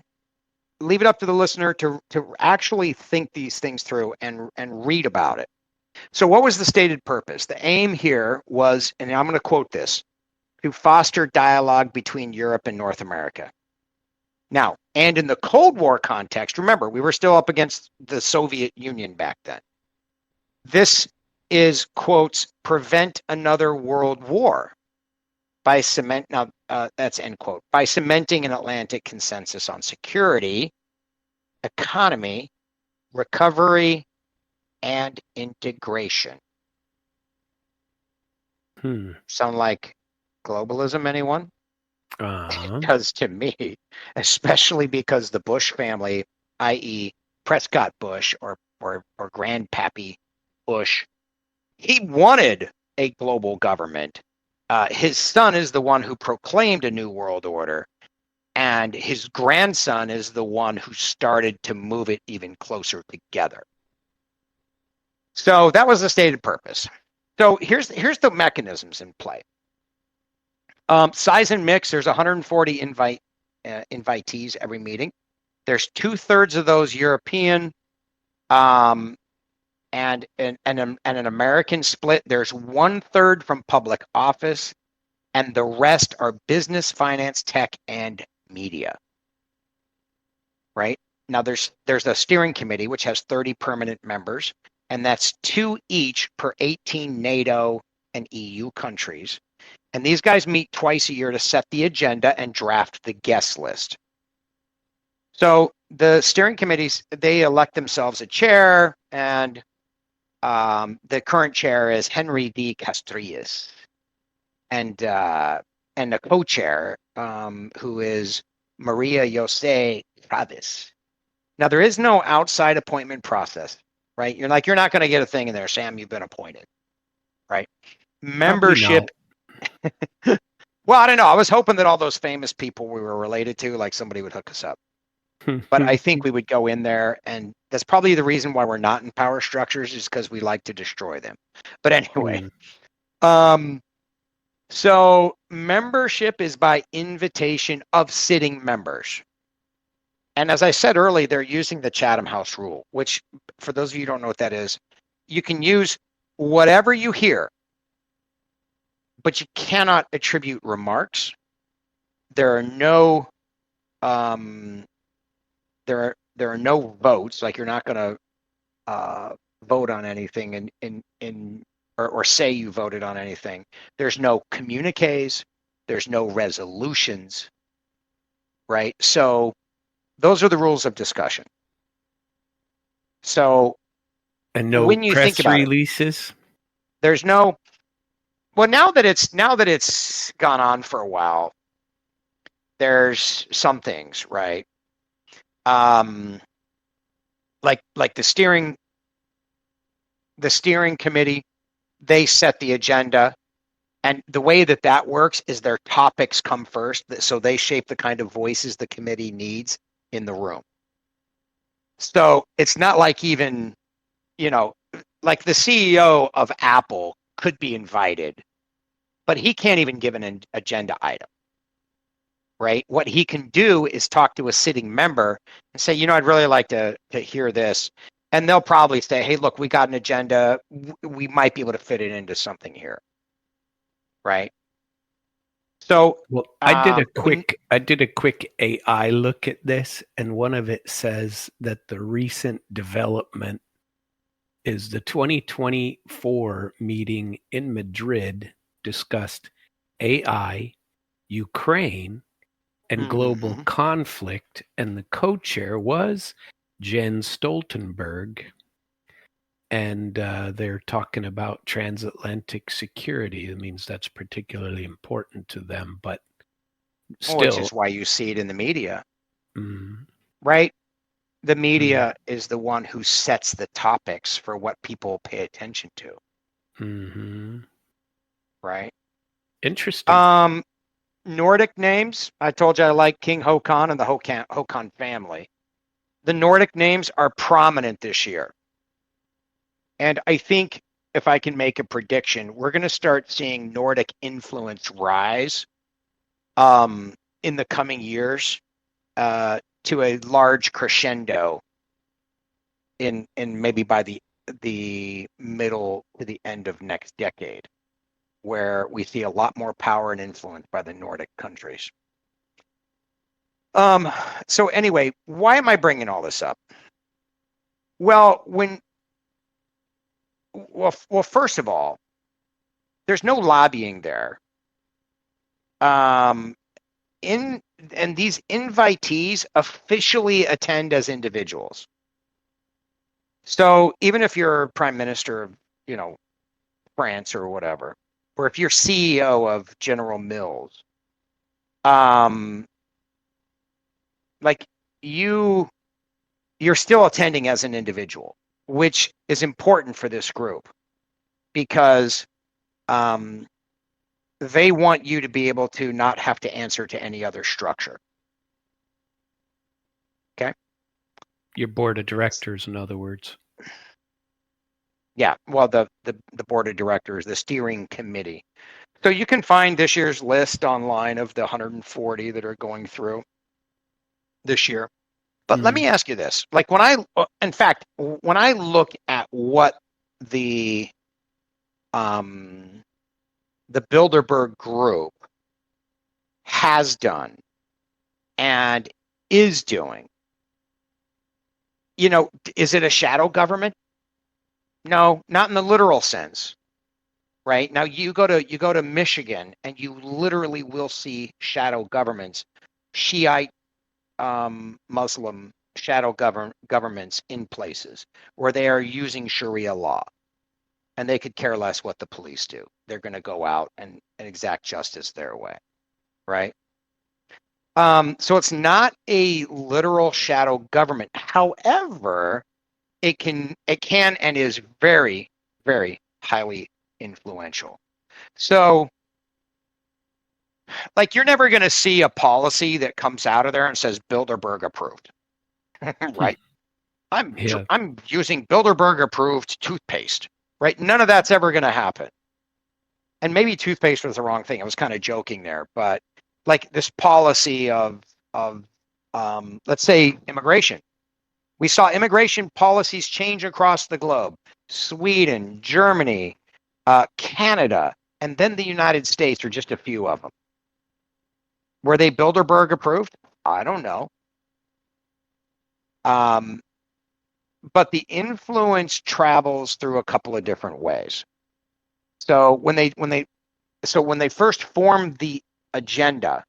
leave it up to the listener to actually think these things through and read about it. So what was the stated purpose? The aim here was, and I'm going to quote this, to foster dialogue between Europe and North America. Now, and in the Cold War context, remember, we were still up against the Soviet Union back then. This is, quotes, prevent another world war by that's end quote, by cementing an Atlantic consensus on security, economy, recovery, and integration. Sound like globalism, anyone? Because to me, especially because the Bush family, i.e. Prescott Bush or Grandpappy Bush, he wanted a global government. His son is the one who proclaimed a new world order, and his grandson is the one who started to move it even closer together. So that was the stated purpose. So here's the mechanisms in play. Size and mix, there's 140 invitees every meeting. There's 2/3 of those European, and an American split. There's 1/3 from public office, and the rest are business, finance, tech, and media. Right? Now there's a steering committee which has 30 permanent members, and that's 2 each per 18 NATO and EU countries. And these guys meet twice a year to set the agenda and draft the guest list. So the steering committees, they elect themselves a chair, and The current chair is Henry D. Castrillas, and the co-chair, who is Maria Jose Chavez. Now, there is no outside appointment process, right? You're not going to get a thing in there, Sam, you've been appointed, right? Membership. Well, I don't know. I was hoping that all those famous people we were related to, like somebody would hook us up. But I think we would go in there, and that's probably the reason why we're not in power structures, is because we like to destroy them. But anyway, so membership is by invitation of sitting members. And as I said earlier, they're using the Chatham House rule, which, for those of you who don't know what that is, you can use whatever you hear, but you cannot attribute remarks. There are no there are no votes. Like, you're not going to vote on anything or say you voted on anything. There's no communiques. There's no resolutions, right? So those are the rules of discussion. So, and no when you think press about releases. There's no. Well, now that it's gone on for a while, there's some things, right? Like the steering committee, they set the agenda, and the way that works is their topics come first, so they shape the kind of voices the committee needs in the room. So it's not like, even, like the CEO of Apple could be invited, but he can't even give an agenda item, right? What he can do is talk to a sitting member and say, I'd really like to hear this. And they'll probably say, hey, look, we got an agenda. We might be able to fit it into something here, right? So, well, I did a quick AI look at this, and one of it says that the recent development is the 2024 meeting in Madrid discussed AI, Ukraine, and global conflict, and the co-chair was Jens Stoltenberg, and they're talking about transatlantic security. It means that's particularly important to them, but still, which is why you see it in the media, right? The media is the one who sets the topics for what people pay attention to, right? Interesting. Nordic names. I told you I like King Håkon and the Håkon family. The Nordic names are prominent this year. And I think, if I can make a prediction, we're going to start seeing Nordic influence rise in the coming years to a large crescendo in maybe by the middle to the end of next decade, where we see a lot more power and influence by the Nordic countries. So anyway, why am I bringing all this up? Well, first of all, there's no lobbying there. And these invitees officially attend as individuals. So even if you're prime minister of, France or whatever, or if you're CEO of General Mills, like you're still attending as an individual, which is important for this group, because they want you to be able to not have to answer to any other structure. Okay. Your board of directors, in other words. Yeah, well, the board of directors, the steering committee. So you can find this year's list online of the 140 that are going through this year. But let me ask you this: like, when I look at what the Bilderberg Group has done and is doing, is it a shadow government? No, not in the literal sense, right? Now you go to Michigan, and you literally will see shadow governments, Shiite Muslim shadow governments in places where they are using Sharia law. and they could care less what the police do. They're going to go out and exact justice their way, right? So it's not a literal shadow government. However, it can and is very, very highly influential. So, like, you're never going to see a policy that comes out of there and says Bilderberg approved, right? I'm using Bilderberg approved toothpaste, right? None of that's ever going to happen. And maybe toothpaste was the wrong thing. I was kind of joking there, but like this policy of let's say immigration. We saw immigration policies change across the globe. Sweden, Germany, Canada, and then the United States are just a few of them. Were they Bilderberg approved? I don't know. But the influence travels through a couple of different ways. So when they first formed the agenda,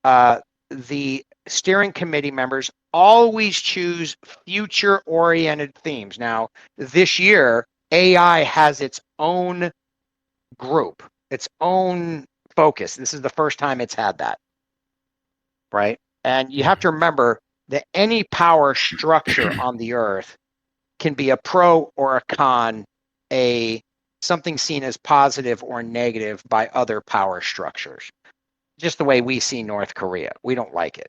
the steering committee members always choose future-oriented themes. Now, this year, AI has its own group, its own focus. This is the first time it's had that, right? And you have to remember that any power structure on the earth can be a pro or a con, something seen as positive or negative by other power structures. Just the way we see North Korea. We don't like it.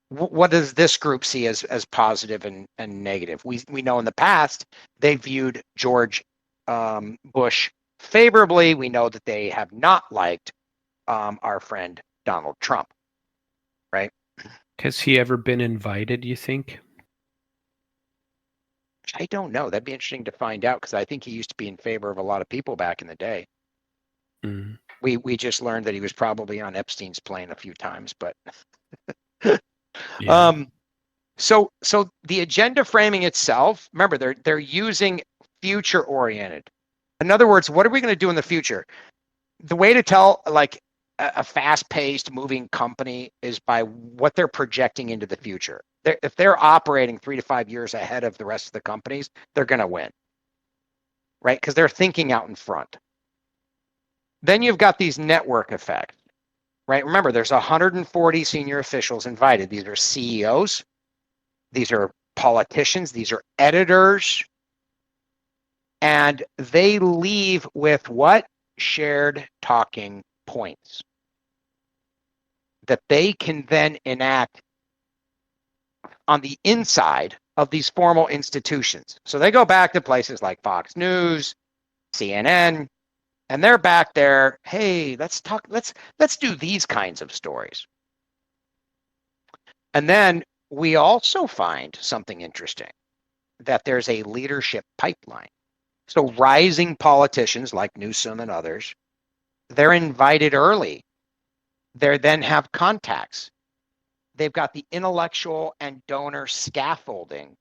What does this group see as positive and negative? We know in the past they viewed George Bush favorably. We know that they have not liked our friend Donald Trump, right? Has he ever been invited, you think? I don't know. That'd be interesting to find out, because I think he used to be in favor of a lot of people back in the day. Mm. We just learned that he was probably on Epstein's plane a few times, but Yeah. So the agenda framing itself, remember, they're using future oriented. In other words, what are we going to do in the future? The way to tell like a fast-paced moving company is by what they're projecting into the future. If they're operating 3 to 5 years ahead of the rest of the companies, they're going to win, right? Because they're thinking out in front. Then you've got these network effects, right? Remember, there's 140 senior officials invited. These are CEOs, these are politicians, these are editors, and they leave with what? Shared talking points that they can then enact on the inside of these formal institutions. So they go back to places like Fox News, CNN, and they're back there, hey, let's do these kinds of stories. And then we also find something interesting, that there's a leadership pipeline. So rising politicians like Newsom and others, they're invited early. They then have contacts. They've got the intellectual and donor scaffolding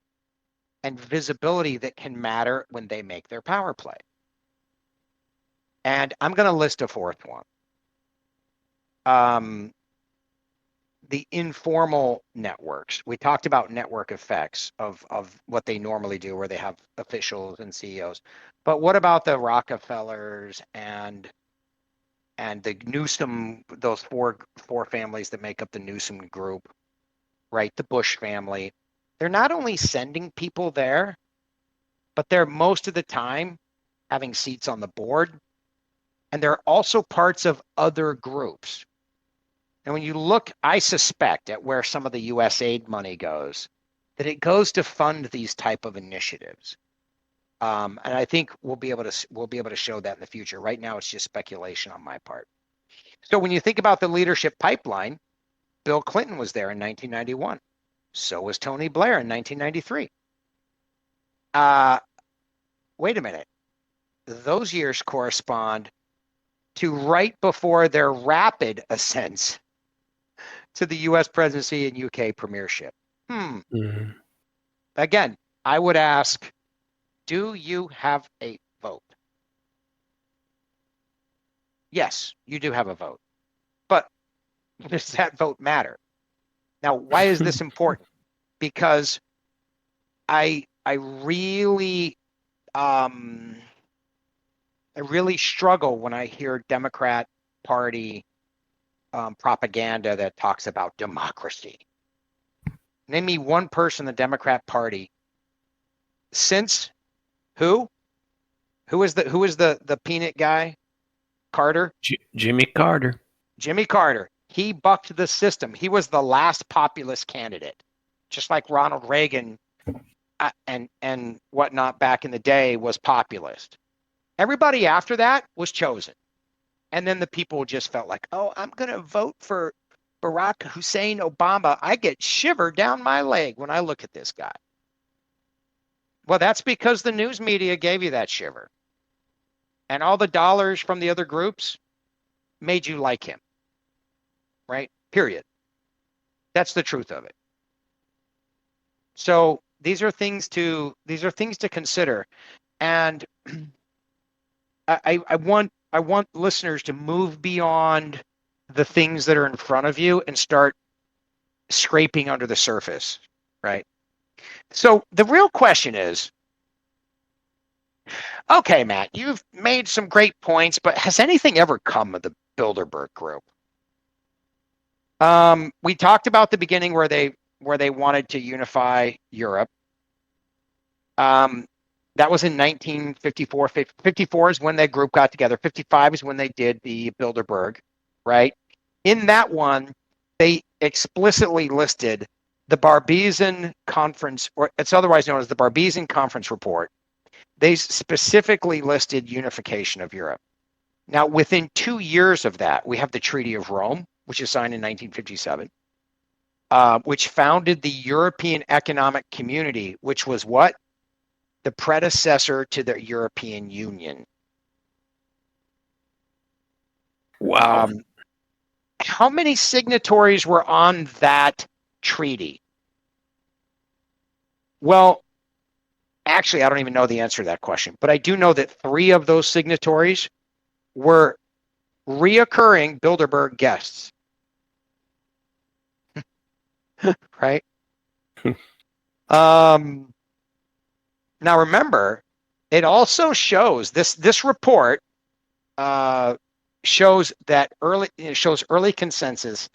and visibility that can matter when they make their power play. And I'm going to list a fourth one. The informal networks. We talked about network effects of what they normally do, where they have officials and CEOs. But what about the Rockefellers and the Newsom, those four families that make up the Newsom group, right? The Bush family. They're not only sending people there, but they're most of the time having seats on the board. And they're also parts of other groups. And when you look, I suspect, at where some of the U.S. aid money goes, that it goes to fund these type of initiatives. And I think we'll be able to show that in the future. Right now, it's just speculation on my part. So when you think about the leadership pipeline, Bill Clinton was there in 1991. So was Tony Blair in 1993. Wait a minute. Those years correspond to right before their rapid ascents to the U.S. presidency and UK premiership. Mm. Again, I would ask, do you have a vote? Yes, you do have a vote. But does that vote matter? Now, why is this important? Because I really I really struggle when I hear Democrat Party propaganda that talks about democracy. Name me one person in the Democrat Party since who? Who is the peanut guy? Carter? Jimmy Carter. Jimmy Carter. He bucked the system. He was the last populist candidate, just like Ronald Reagan and whatnot back in the day was populist. Everybody after that was chosen. And then the people just felt like, oh, I'm going to vote for Barack Hussein Obama. I get shiver down my leg when I look at this guy. Well, that's because the news media gave you that shiver. And all the dollars from the other groups made you like him. Right? Period. That's the truth of it. So these are things to consider. And I want listeners to move beyond the things that are in front of you and start scraping under the surface, right? So the real question is, okay, Matt, you've made some great points, but has anything ever come of the Bilderberg Group? We talked about the beginning where they wanted to unify Europe. That was in 1954. 54 is when that group got together. 55 is when they did the Bilderberg, right? In that one, they explicitly listed the Barbizon Conference, or it's otherwise known as the Barbizon Conference Report. They specifically listed unification of Europe. Now, within 2 years of that, we have the Treaty of Rome, which is signed in 1957, which founded the European Economic Community, which was what? The predecessor to the European Union. Wow. How many signatories were on that treaty? Well, actually, I don't even know the answer to that question, but I do know that 3 of those signatories were reoccurring Bilderberg guests. Right? Now remember, it also shows this report shows early consensus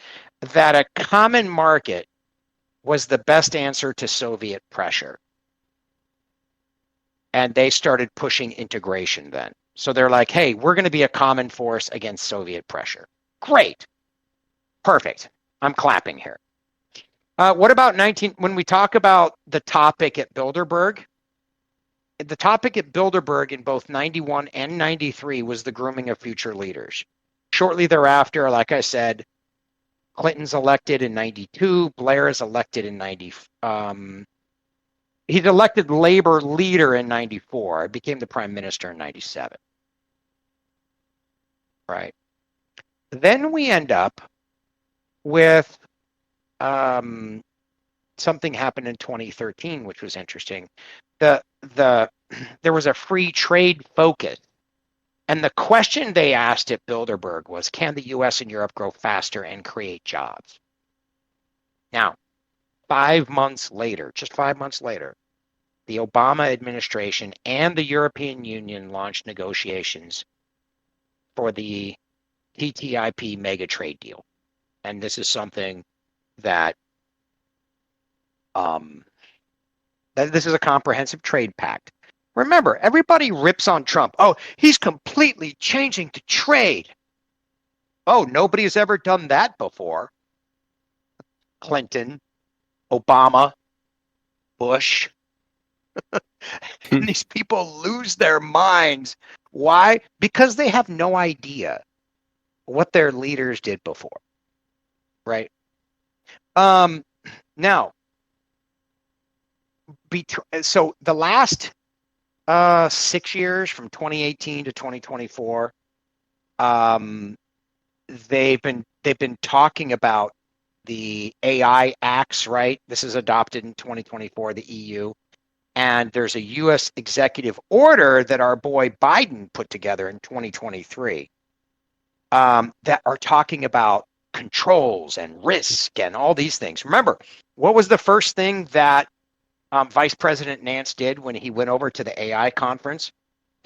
that a common market was the best answer to Soviet pressure. And they started pushing integration then. So they're like, hey, we're going to be a common force against Soviet pressure. Great. Perfect. I'm clapping here. What about when we talk about the topic at Bilderberg? The topic at Bilderberg in both 91 and 93 was the grooming of future leaders. Shortly thereafter, like I said, Clinton's elected in 92, Blair is elected in 90. He's elected labor leader in 94, became the prime minister in 97. Right. Then we end up with something happened in 2013, which was interesting. There was a free trade focus. And the question they asked at Bilderberg was, can the U.S. and Europe grow faster and create jobs? Now, 5 months later, just 5 months later, the Obama administration and the European Union launched negotiations for the TTIP mega trade deal. And this is something that this is a comprehensive trade pact. Remember, everybody rips on Trump. Oh, he's completely changing to trade. Oh, nobody has ever done that before. Clinton, Obama, Bush. And these people lose their minds. Why? Because they have no idea what their leaders did before. Right? Now, so the last 6 years, from 2018 to 2024, they've been talking about the AI acts, right? This is adopted in 2024, the EU. And there's a U.S. executive order that our boy Biden put together in 2023 that are talking about controls and risk and all these things. Remember, what was the first thing that Vice President Nance did when he went over to the AI conference?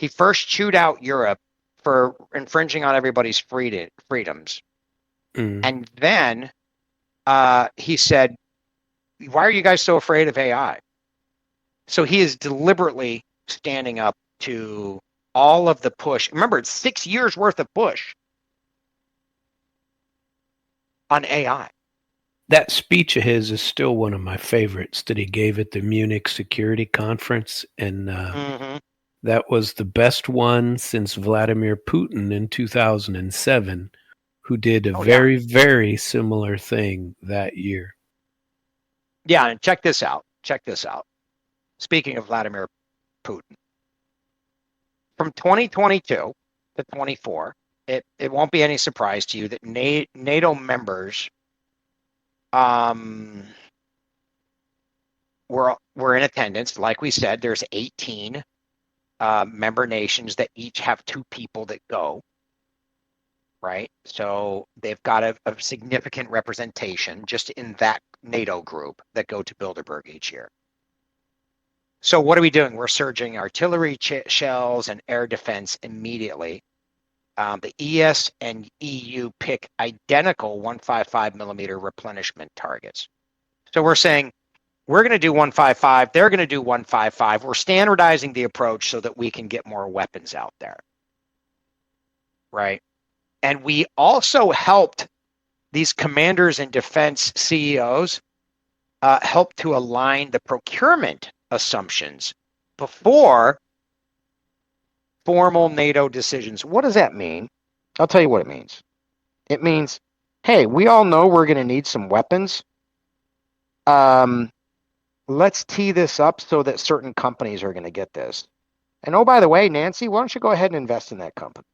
He first chewed out Europe for infringing on everybody's freedoms. Mm. And then he said, why are you guys so afraid of AI? So he is deliberately standing up to all of the push. Remember, it's 6 years worth of push on AI. That speech of his is still one of my favorites that he gave at the Munich Security Conference. And that was the best one since Vladimir Putin in 2007, who did a very, very similar thing that year. Yeah, and check this out. Check this out. Speaking of Vladimir Putin, from 2022 to 24, it won't be any surprise to you that NATO members were in attendance. Like we said, there's 18 member nations that each have 2 people that go, right? So they've got a significant representation just in that NATO group that go to Bilderberg each year. So what are we doing? We're surging artillery shells and air defense immediately. The ES and EU pick identical 155 millimeter replenishment targets. So we're saying we're going to do 155. They're going to do 155. We're standardizing the approach so that we can get more weapons out there, right? And we also helped these commanders and defense CEOs help to align the procurement assumptions before formal NATO decisions. What does that mean? I'll tell you what it means. It means, hey, we all know we're going to need some weapons. Let's tee this up so that certain companies are going to get this. And oh, by the way, Nancy, why don't you go ahead and invest in that company?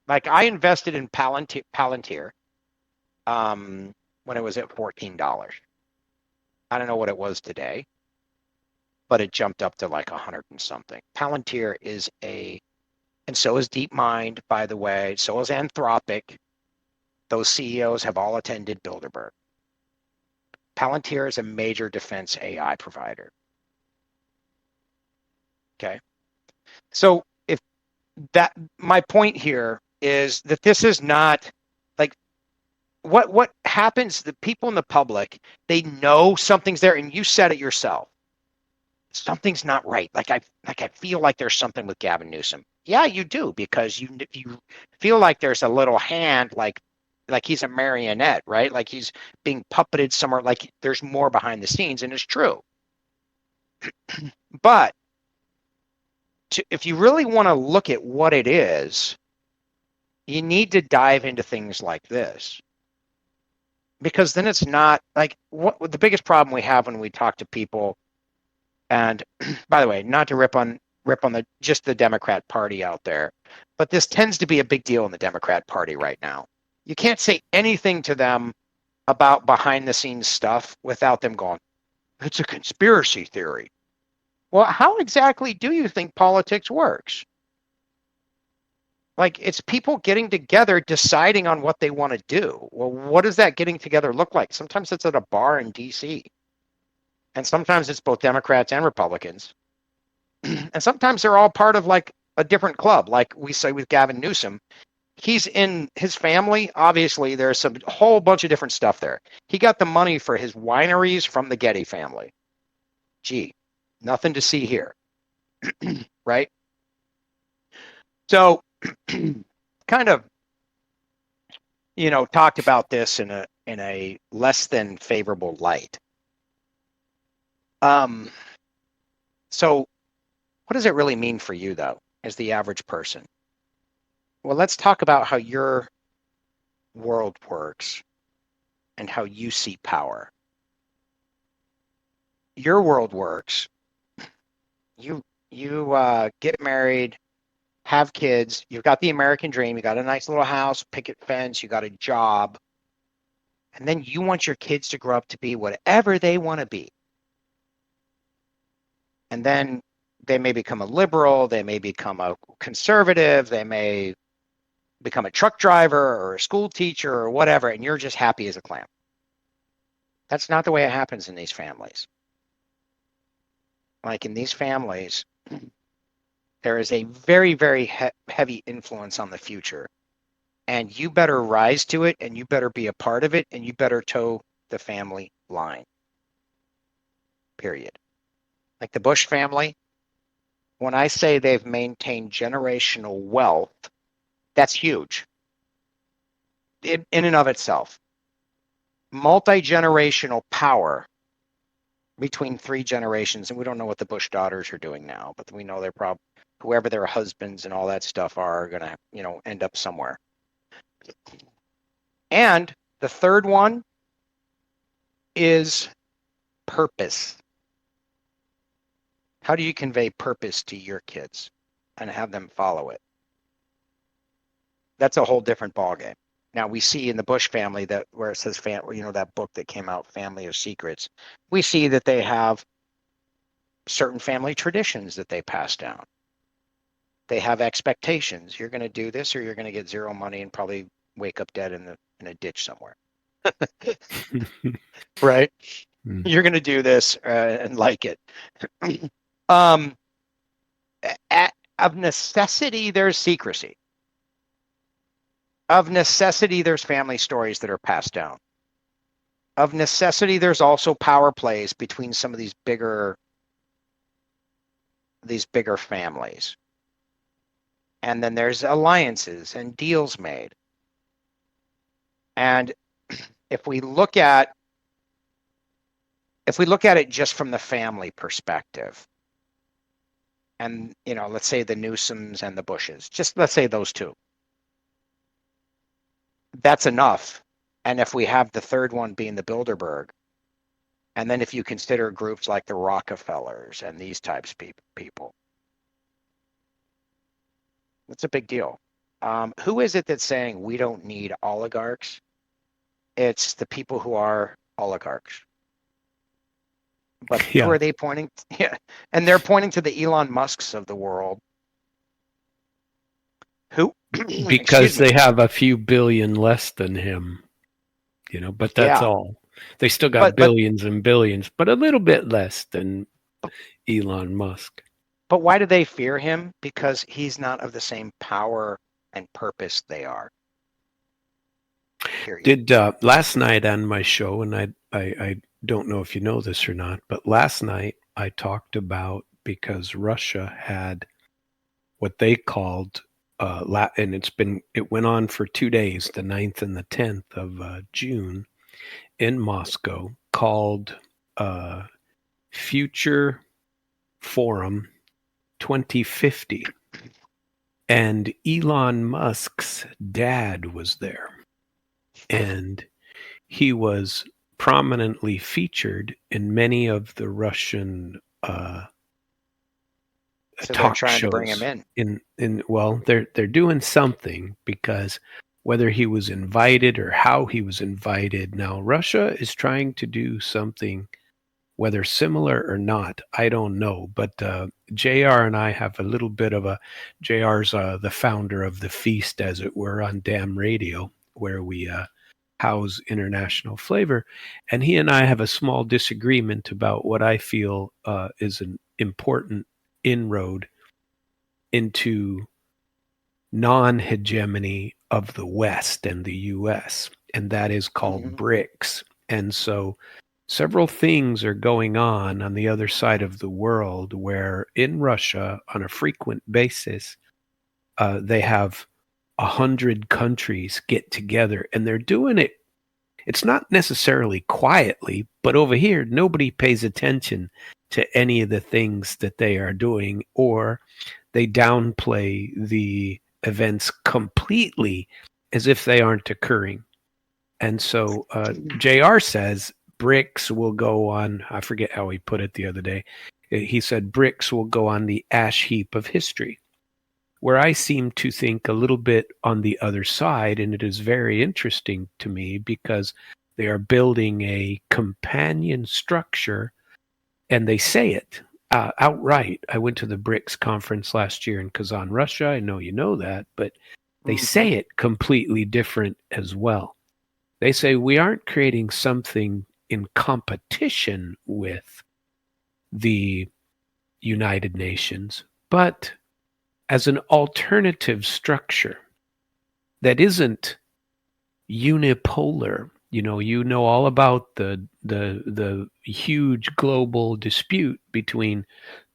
Like I invested in Palantir when it was at $14. I don't know what it was today, but it jumped up to like 100 and something. Palantir is and so is DeepMind, by the way. So is Anthropic. Those CEOs have all attended Bilderberg. Palantir is a major defense AI provider. Okay. So my point here is that this is not like what happens. The people in the public, they know something's there, and you said it yourself. Something's not right. Like I feel like there's something with Gavin Newsom. Yeah, you do, because you feel like there's a little hand, like he's a marionette, right? Like he's being puppeted somewhere, like there's more behind the scenes, and it's true. But if you really want to look at what it is, you need to dive into things like this. Because then it's not like what the biggest problem we have when we talk to people, and by the way, not to rip on just the Democrat Party out there, but this tends to be a big deal in the Democrat Party right now. You can't say anything to them about behind the scenes stuff without them going, it's a conspiracy theory. Well, how exactly do you think politics works? Like, it's people getting together, deciding on what they want to do. Well, what does that getting together look like? Sometimes it's at a bar in D.C. And sometimes it's both Democrats and Republicans. And sometimes they're all part of like a different club, like we say with Gavin Newsom. He's in his family. Obviously, there's a whole bunch of different stuff there. He got the money for his wineries from the Getty family. Gee, nothing to see here. Right? So, kind of, talked about this in a less than favorable light. So what does it really mean for you, though, as the average person? Well, let's talk about how your world works and how you see power. Your world works. You get married, have kids. You've got the American dream. You got a nice little house, picket fence. You got a job. And then you want your kids to grow up to be whatever they want to be. And then they may become a liberal, they may become a conservative, they may become a truck driver or a school teacher or whatever, and you're just happy as a clam. That's not the way it happens in these families. Like in these families, There is a very, very heavy influence on the future. And you better rise to it, and you better be a part of it, and you better toe the family line. Period. Like the Bush family, when I say they've maintained generational wealth, that's huge in and of itself. Multi-generational power between 3 generations, and we don't know what the Bush daughters are doing now, but we know they're probably, whoever their husbands and all that stuff are going to, end up somewhere. And the third one is purpose. How do you convey purpose to your kids and have them follow it? That's a whole different ballgame. Now we see in the Bush family that where it says, that book that came out, Family of Secrets, we see that they have certain family traditions that they pass down. They have expectations. You're going to do this, or you're going to get zero money and probably wake up dead in a ditch somewhere. Right? You're going to do this and like it. Of necessity, there's secrecy. Of necessity, there's family stories that are passed down. Of necessity, there's also power plays between some of these bigger families. And then there's alliances and deals made. And if we look at it just from the family perspective, and let's say the Newsoms and the Bushes, just let's say those two, that's enough. And if we have the third one being the Bilderberg, and then if you consider groups like the Rockefellers and these types of people, that's a big deal. Who is it that's saying we don't need oligarchs? It's the people who are oligarchs. But who are they pointing to? Yeah. And they're pointing to the Elon Musks of the world. Who? Because they have a few billion less than him, but that's all. They still got billions and billions, but a little bit less than Elon Musk. But why do they fear him? Because he's not of the same power and purpose they are. Period. Did last night on my show, and I don't know if you know this or not, but last night I talked about, because Russia had what they called and it went on for 2 days, the 9th and the 10th of June in Moscow, called Future Forum 2050. And Elon Musk's dad was there. And he was prominently featured in many of the Russian talk shows. To bring him in. Well, they're doing something, because whether he was invited or how he was invited, now Russia is trying to do something, whether similar or not, I don't know. But JR and I have a little bit of JR's the founder of the Feast, as it were, on Damn Radio, where we house international flavor. And he and I have a small disagreement about what I feel is an important inroad into non-hegemony of the West and the U.S., and that is called BRICS. And so several things are going on the other side of the world, where in Russia, on a frequent basis, they have 100 countries get together, and they're doing it. It's not necessarily quietly, but over here, nobody pays attention to any of the things that they are doing, or they downplay the events completely as if they aren't occurring. And so JR says BRICS will go on, I forget how he put it the other day. He said BRICS will go on the ash heap of history, where I seem to think a little bit on the other side. And it is very interesting to me, because they are building a companion structure, and they say it outright. I went to the BRICS conference last year in Kazan, Russia. I know you know that, but they say it completely different as well. They say we aren't creating something in competition with the United Nations, but as an alternative structure that isn't unipolar. You know all about the huge global dispute between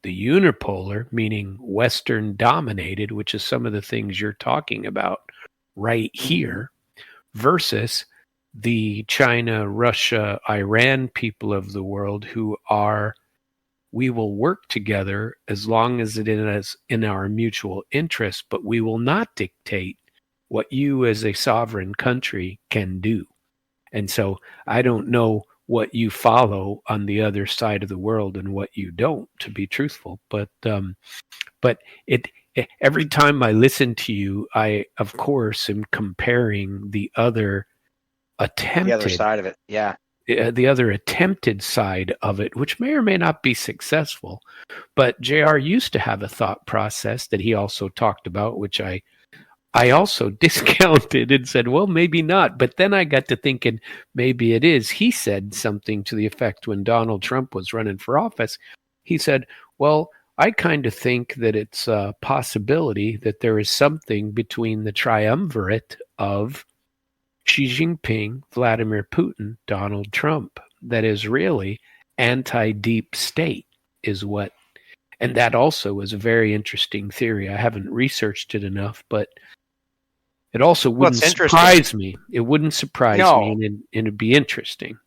the unipolar, meaning Western dominated, which is some of the things you're talking about right here, versus the China, Russia, Iran people of the world who are, we will work together as long as it is in our mutual interest, but we will not dictate what you as a sovereign country can do. And so I don't know what you follow on the other side of the world and what you don't, to be truthful. But every time I listen to you, I of course am comparing the other side of it. Yeah. The other attempted side of it, which may or may not be successful. But JR used to have a thought process that he also talked about, which I also discounted and said, well, maybe not. But then I got to thinking, maybe it is. He said something to the effect when Donald Trump was running for office. He said, well, I kind of think that it's a possibility that there is something between the triumvirate of Xi Jinping, Vladimir Putin, Donald Trump that is really anti-deep state is what. And that also is a very interesting theory. I haven't researched it enough, but it also wouldn't surprise me. It wouldn't surprise me, and it'd be interesting.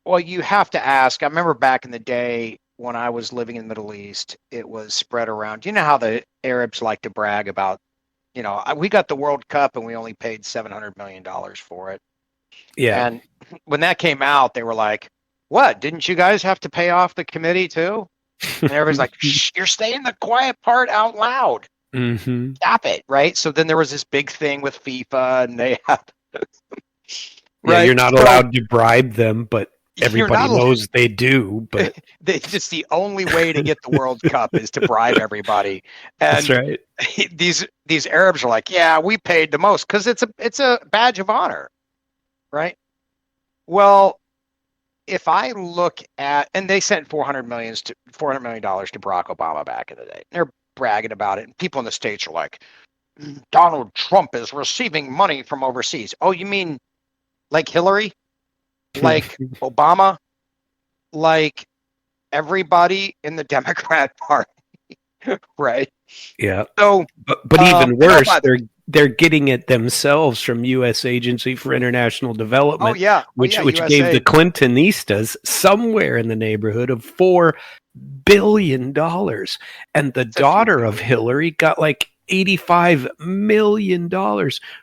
Well, you have to ask. I remember back in the day when I was living in the Middle East, it was spread around. You know how the Arabs like to brag about, we got the World Cup and we only paid $700 million for it. Yeah. And when that came out, they were like, what? Didn't you guys have to pay off the committee too? And everybody's like, shh, you're saying the quiet part out loud. Mm-hmm. Stop it, right? So then there was this big thing with FIFA, and they have right. You're not allowed to bribe them, but everybody knows they do. But it's just the only way to get the World Cup is to bribe everybody. And that's right. These Arabs are like, yeah, we paid the most because it's a badge of honor, right? Well, if I look at, and they sent $400 million to Barack Obama back in the day. They're bragging about it, and people in the States are like, Donald Trump is receiving money from overseas. Oh, you mean like Hillary, like Obama, like everybody in the Democrat Party, right? Yeah. So, but even worse, they're getting it themselves from U.S. Agency for International Development. which gave the Clintonistas somewhere in the neighborhood of $4 billion, and the daughter of Hillary got like $85 million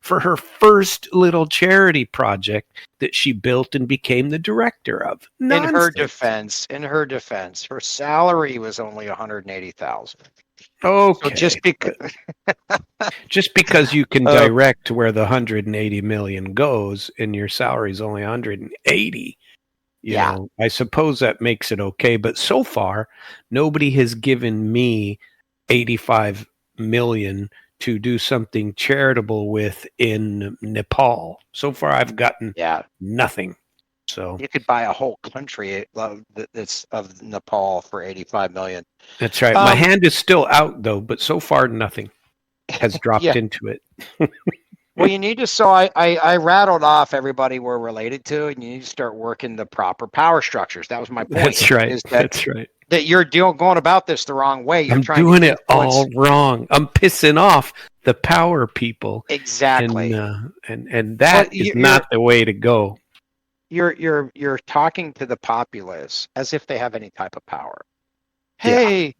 for her first little charity project that she built and became the director of. Nonsense. In her defense, her salary was only $180,000. Okay. So just because you can direct where the 180 million goes and your salary is only 180, you know, I suppose that makes it okay. But so far, nobody has given me 85 million to do something charitable with in Nepal. So far, I've gotten nothing. So you could buy a whole country that's of Nepal for 85 million. That's right. My hand is still out though, but so far nothing has dropped into it. Well, you need to. So I rattled off everybody we're related to, and you need to start working the proper power structures. That was my point. That's right. That's right. That you're going about this the wrong way. I'm doing it all wrong. I'm pissing off the power people. Exactly. And that is not the way to go. You're talking to the populace as if they have any type of power. Hey,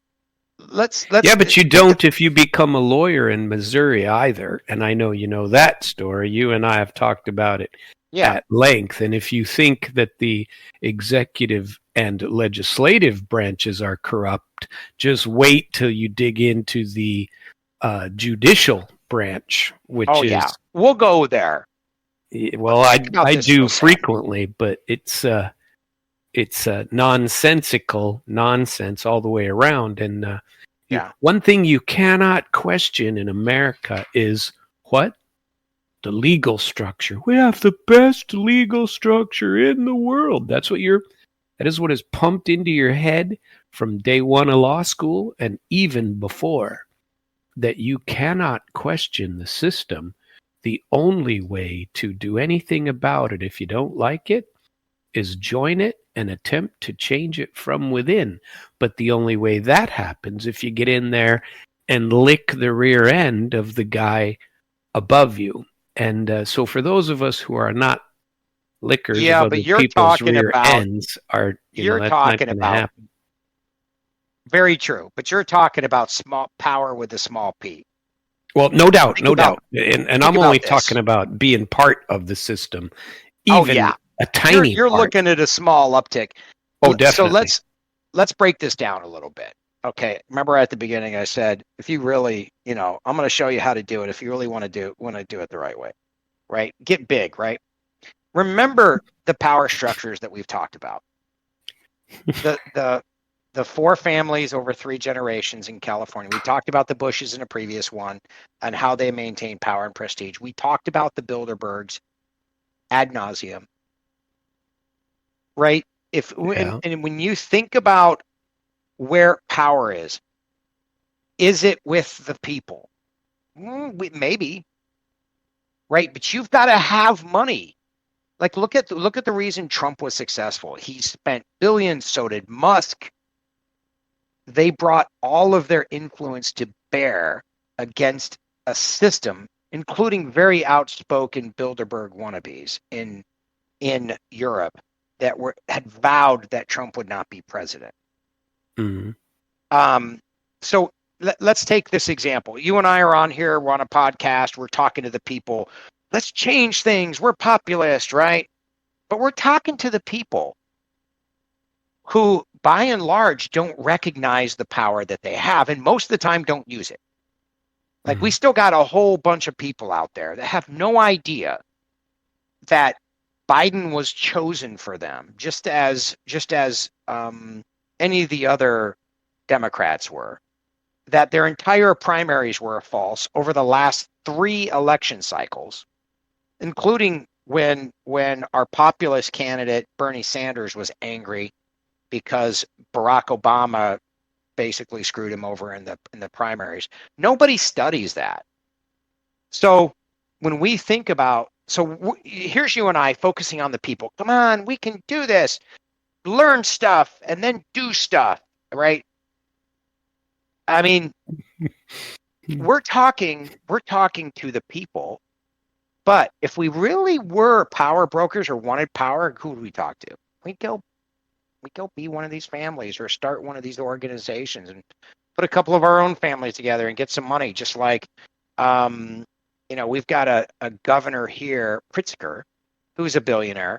let's but you don't if you become a lawyer in Missouri either. And I know you know that story. You and I have talked about it at length. And if you think that the executive and legislative branches are corrupt, just wait till you dig into the judicial branch, which we'll go there. Well, I do frequently, but it's nonsensical nonsense all the way around. And one thing you cannot question in America is what? The legal structure. We have the best legal structure in the world. That is what is pumped into your head from day one of law school and even before. that you cannot question the system. The only way to do anything about it, if you don't like it, is join it and attempt to change it from within. But the only way that happens if you get in there and lick the rear end of the guy above you. And so for those of us who are not lickers of Yeah, but other people's rear ends, you're that's not talking going to about happen. very true, but you're talking about small power with a small p. Well, no doubt, Think no about doubt. And think I'm only about this. talking about being part of the system, Oh even yeah, a tiny you're part. looking at a small uptick. Oh, So definitely. let's break this down a little bit. Okay, remember at the beginning I said if you really, I'm going to show you how to do it. If you really want to do it the right way, right? Get big, right? Remember the power structures that we've talked about. The four families over 3 generations in California. We talked about the Bushes in a previous one and how they maintain power and prestige. We talked about the Bilderbergs ad nauseum, right? Yeah. And when you think about where power is it with the people? Maybe, right? But you've got to have money. Like look at the reason Trump was successful. He spent billions, so did Musk. They brought all of their influence to bear against a system, including very outspoken Bilderberg wannabes in Europe that had vowed that Trump would not be president. Mm-hmm. So let's take this example. You and I are on here. We're on a podcast. We're talking to the people. Let's change things. We're populist, right? But we're talking to the people who, by and large, don't recognize the power that they have, and most of the time don't use it. Like we still got a whole bunch of people out there that have no idea that Biden was chosen for them, just as any of the other Democrats were. That their entire primaries were false over the last 3 election cycles, including when our populist candidate Bernie Sanders was angry because Barack Obama basically screwed him over in the primaries. Nobody studies that. So when we think about, here's you and I focusing on the people. Come on, we can do this. Learn stuff and then do stuff, right? I mean, we're talking to the people, but if we really were power brokers or wanted power, who would we talk to? We'd go be one of these families or start one of these organizations and put a couple of our own families together and get some money. Just like, we've got a governor here, Pritzker, who's a billionaire.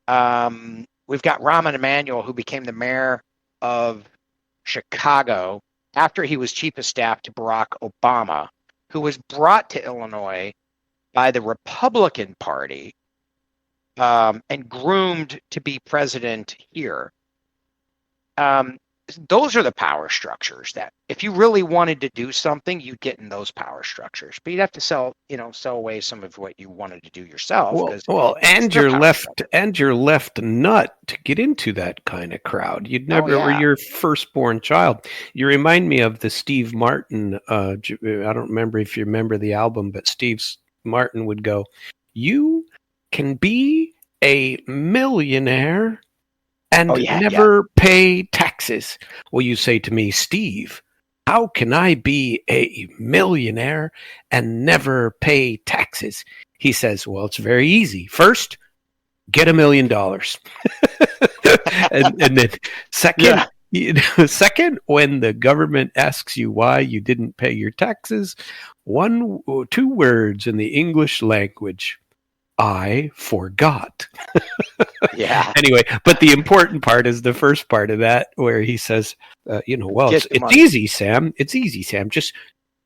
We've got Rahm Emanuel, who became the mayor of Chicago after he was chief of staff to Barack Obama, who was brought to Illinois by the Republican Party and groomed to be president here. Those are the power structures that if you really wanted to do something, you'd get in those power structures. But you'd have to sell away some of what you wanted to do yourself. And you're left nut to get into that kind of crowd. You'd never were your firstborn child. You remind me of the Steve Martin. I don't remember if you remember the album, but Steve Martin would go, "You can be a millionaire and never pay taxes." Well, you say to me, Steve, how can I be a millionaire and never pay taxes? He says, well, it's very easy. First, get $1 million. and then second, when the government asks you why you didn't pay your taxes, 1 or 2 words in the English language. I forgot. Yeah. Anyway, but the important part is the first part of that where he says, it's easy, Sam. It's easy, Sam. Just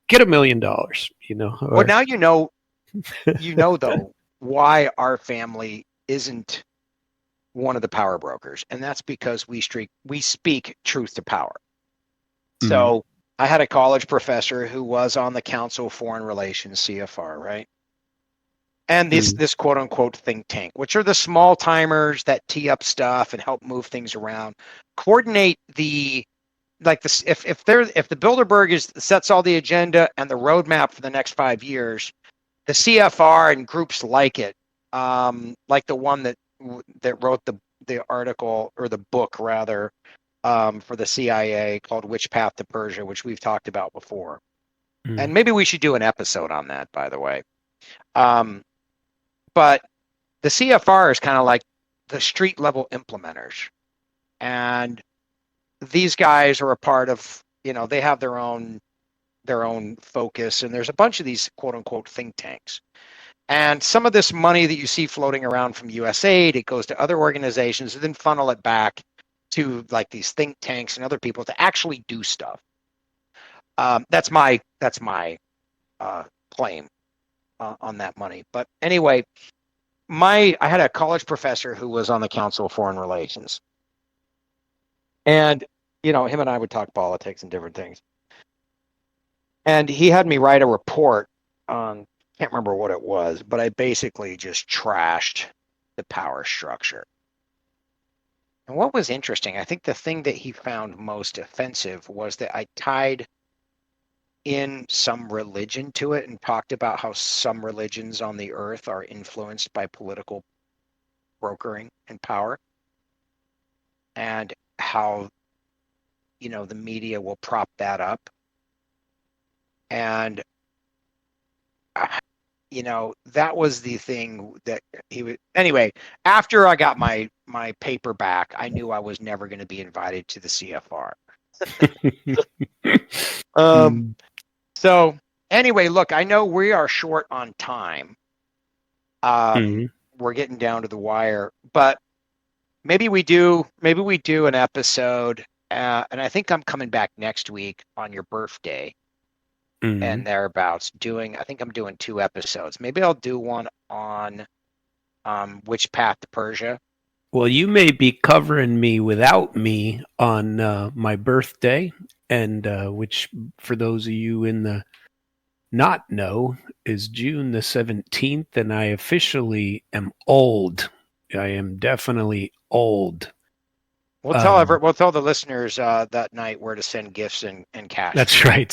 get $1 million, Well, now though, why our family isn't one of the power brokers. And that's because we speak truth to power. Mm-hmm. So I had a college professor who was on the Council of Foreign Relations, CFR, right? And this quote unquote think tank, which are the small timers that tee up stuff and help move things around, coordinate the like this, if the Bilderberg sets all the agenda and the roadmap for the next 5 years, the CFR and groups like it, like the one that wrote the article, or the book rather, for the CIA, called "Which Path to Persia," which we've talked about before, and maybe we should do an episode on that, by the way. But the CFR is kind of like the street level implementers, and these guys are a part of, they have their own focus, and there's a bunch of these quote unquote think tanks. And some of this money that you see floating around from USAID, it goes to other organizations and then funnel it back to like these think tanks and other people to actually do stuff. That's my claim on that money. But anyway, I had a college professor who was on the Council of Foreign Relations, and him and I would talk politics and different things. And he had me write a report on, can't remember what it was, but I basically just trashed the power structure. And what was interesting, I think the thing that he found most offensive was that I tied in some religion to it and talked about how some religions on the earth are influenced by political brokering and power, and how the media will prop that up. And that was the thing that he would. Anyway, after I got my paper back, I knew I was never going to be invited to the CFR. So anyway, look, I know we are short on time. We're getting down to the wire, but maybe we do an episode, and I think I'm coming back next week on your birthday. And thereabouts, I think I'm doing 2 episodes. Maybe I'll do one on Which Path to Persia. Well, you may be covering me without me on my birthday, and which, for those of you in the not know, is June the 17th, and I officially am old. I am definitely old. We'll tell the listeners that night where to send gifts and cash. That's right.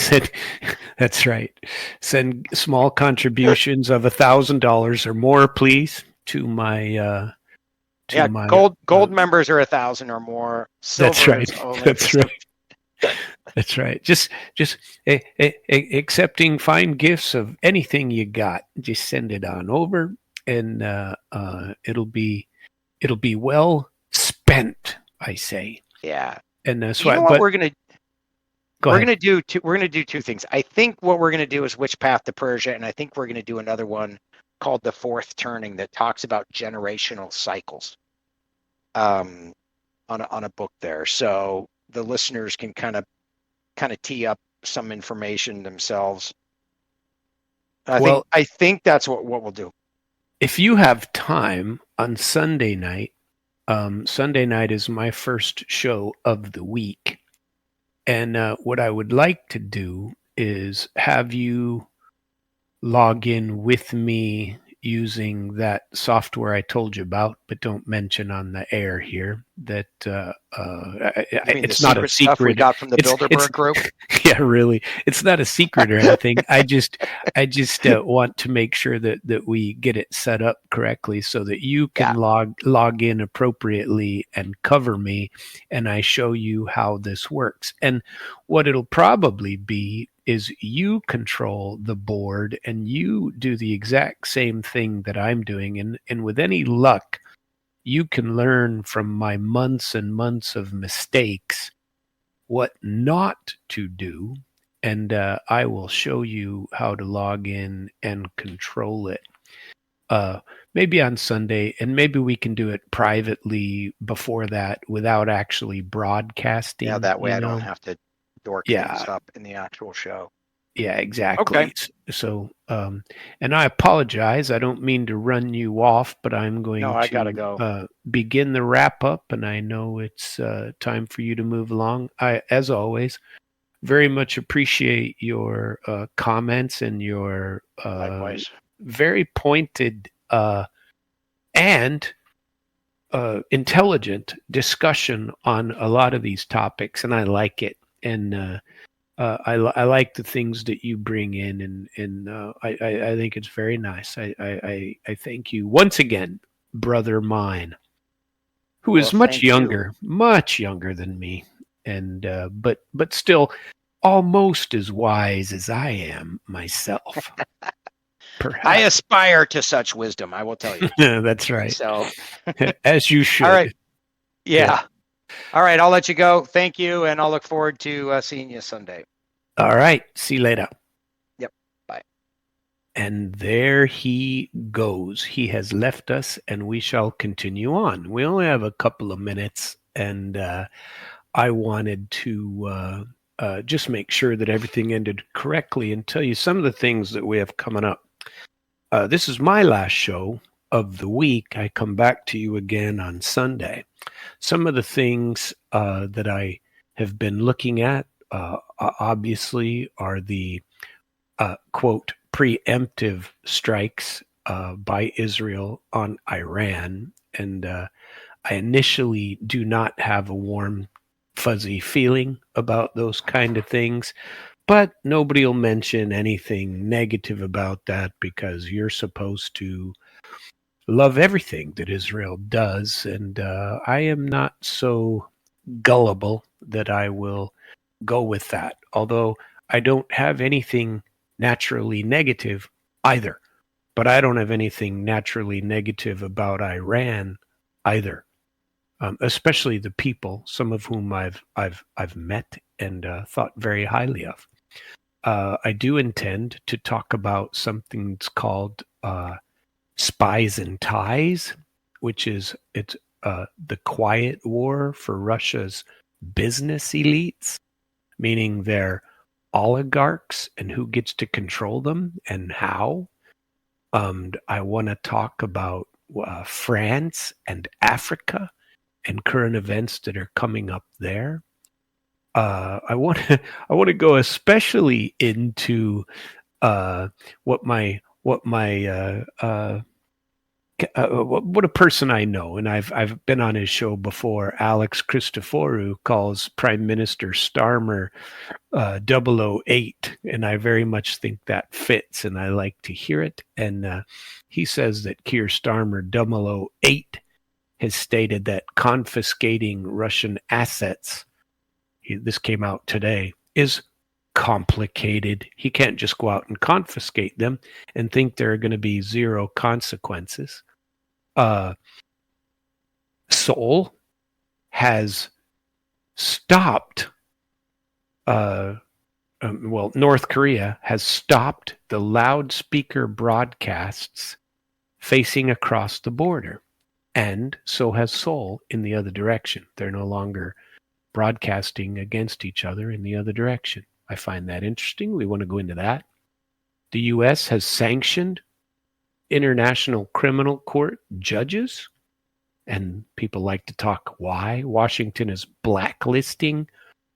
That's right. Send small contributions of $1,000 or more, please, to my. Gold members are 1,000 or more. Silver that's right. Is only that's right. That's right. Just accepting fine gifts of anything you got. Just send it on over, and it'll be well spent, I say. Yeah. And that's why. We're gonna do 2 things. I think what we're gonna do is Which Path to Persia, and I think we're gonna do another one called The Fourth Turning that talks about generational cycles. On a book there, so the listeners can kind of tee up some information themselves. I think that's what we'll do. If you have time on Sunday night. Sunday night is my first show of the week. And what I would like to do is have you log in with me using that software I told you about, but don't mention on the air here. That it's not a secret. We got from the Bilderberg Group. Yeah, really, it's not a secret or anything. I just want to make sure that we get it set up correctly so that you can log in appropriately and cover me, and I show you how this works. And what it'll probably be is you control the board and you do the exact same thing that I'm doing. And with any luck, you can learn from my months and months of mistakes what not to do. And I will show you how to log in and control it. Maybe on Sunday, and maybe we can do it privately before that without actually broadcasting. Yeah, that way I don't have to dork things up in the actual show. Yeah, exactly. Okay. So, and I apologize. I don't mean to run you off, but I'm going I gotta go. Begin the wrap up, and I know it's time for you to move along. I, as always, very much appreciate your comments and your very pointed and intelligent discussion on a lot of these topics, and I like it. and I like the things that you bring in, and I think it's very nice. I thank you once again, brother mine, who Well, is much thank you. much younger than me, and but still almost as wise as I am myself. I Perhaps. aspire to such wisdom, I will tell you. That's right. So, As you all should. right. Yeah. All right. I'll let you go. Thank you. And I'll look forward to seeing you Sunday. All right. See you later. Yep. Bye. And there he goes. He has left us, and we shall continue on. We only have a couple of minutes, and I wanted to just make sure that everything ended correctly and tell you some of the things that we have coming up. This is my last show of the week. I come back to you again on Sunday. Some of the things that I have been looking at, obviously, are the quote preemptive strikes by Israel on Iran. And I initially do not have a warm, fuzzy feeling about those kind of things. But nobody will mention anything negative about that because you're supposed to love everything that Israel does. And I am not so gullible that I will go with that. Although I don't have anything naturally negative either. But I don't have anything naturally negative about Iran either. Especially the people, some of whom I've met and thought very highly of. I do intend to talk about something that's called Spies and Ties, which is it's the quiet war for Russia's business elites, meaning they're oligarchs and who gets to control them and how. I want to talk about France and Africa and current events that are coming up there. I want to go especially into what a person I know, and I've been on his show before. Alex Christoforou calls Prime Minister Starmer 008, and I very much think that fits, and I like to hear it. And he says that Keir Starmer 008 has stated that confiscating Russian assets, this came out today, is complicated. He can't just go out and confiscate them and think there are going to be zero consequences. Seoul has stopped, North Korea has stopped the loudspeaker broadcasts facing across the border. And so has Seoul in the other direction. They're no longer broadcasting against each other in the other direction. I find that interesting. We want to go into that. The U.S. has sanctioned International Criminal Court judges, and people like to talk why. Washington is blacklisting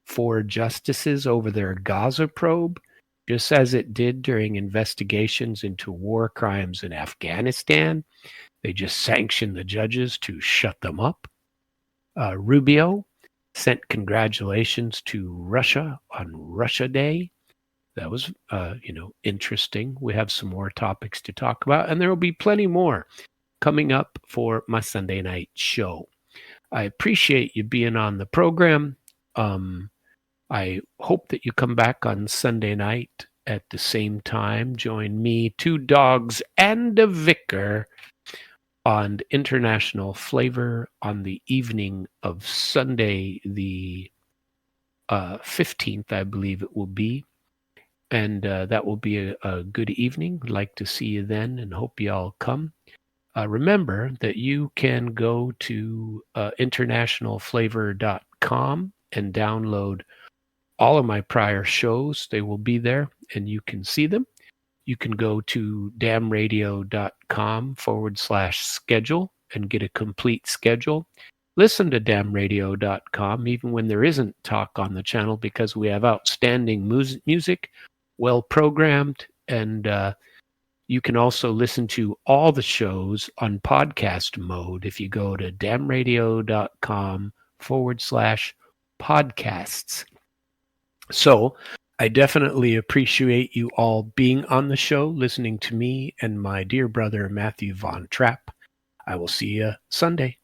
4 justices over their Gaza probe, just as it did during investigations into war crimes in Afghanistan. They just sanctioned the judges to shut them up. Rubio sent congratulations to Russia on Russia Day. That was, interesting. We have some more topics to talk about, and there will be plenty more coming up for my Sunday night show. I appreciate you being on the program. I hope that you come back on Sunday night at the same time. Join me, 2 dogs, and a vicar on International Flavor on the evening of Sunday, the 15th, I believe it will be. And that will be a good evening. I'd like to see you then and hope you all come. Remember that you can go to internationalflavor.com and download all of my prior shows. They will be there and you can see them. You can go to damradio.com/schedule and get a complete schedule. Listen to damradio.com even when there isn't talk on the channel because we have outstanding music, well programmed, and you can also listen to all the shows on podcast mode if you go to damradio.com/podcasts. So I definitely appreciate you all being on the show, listening to me and my dear brother, Matthew von Trapp. I will see you Sunday.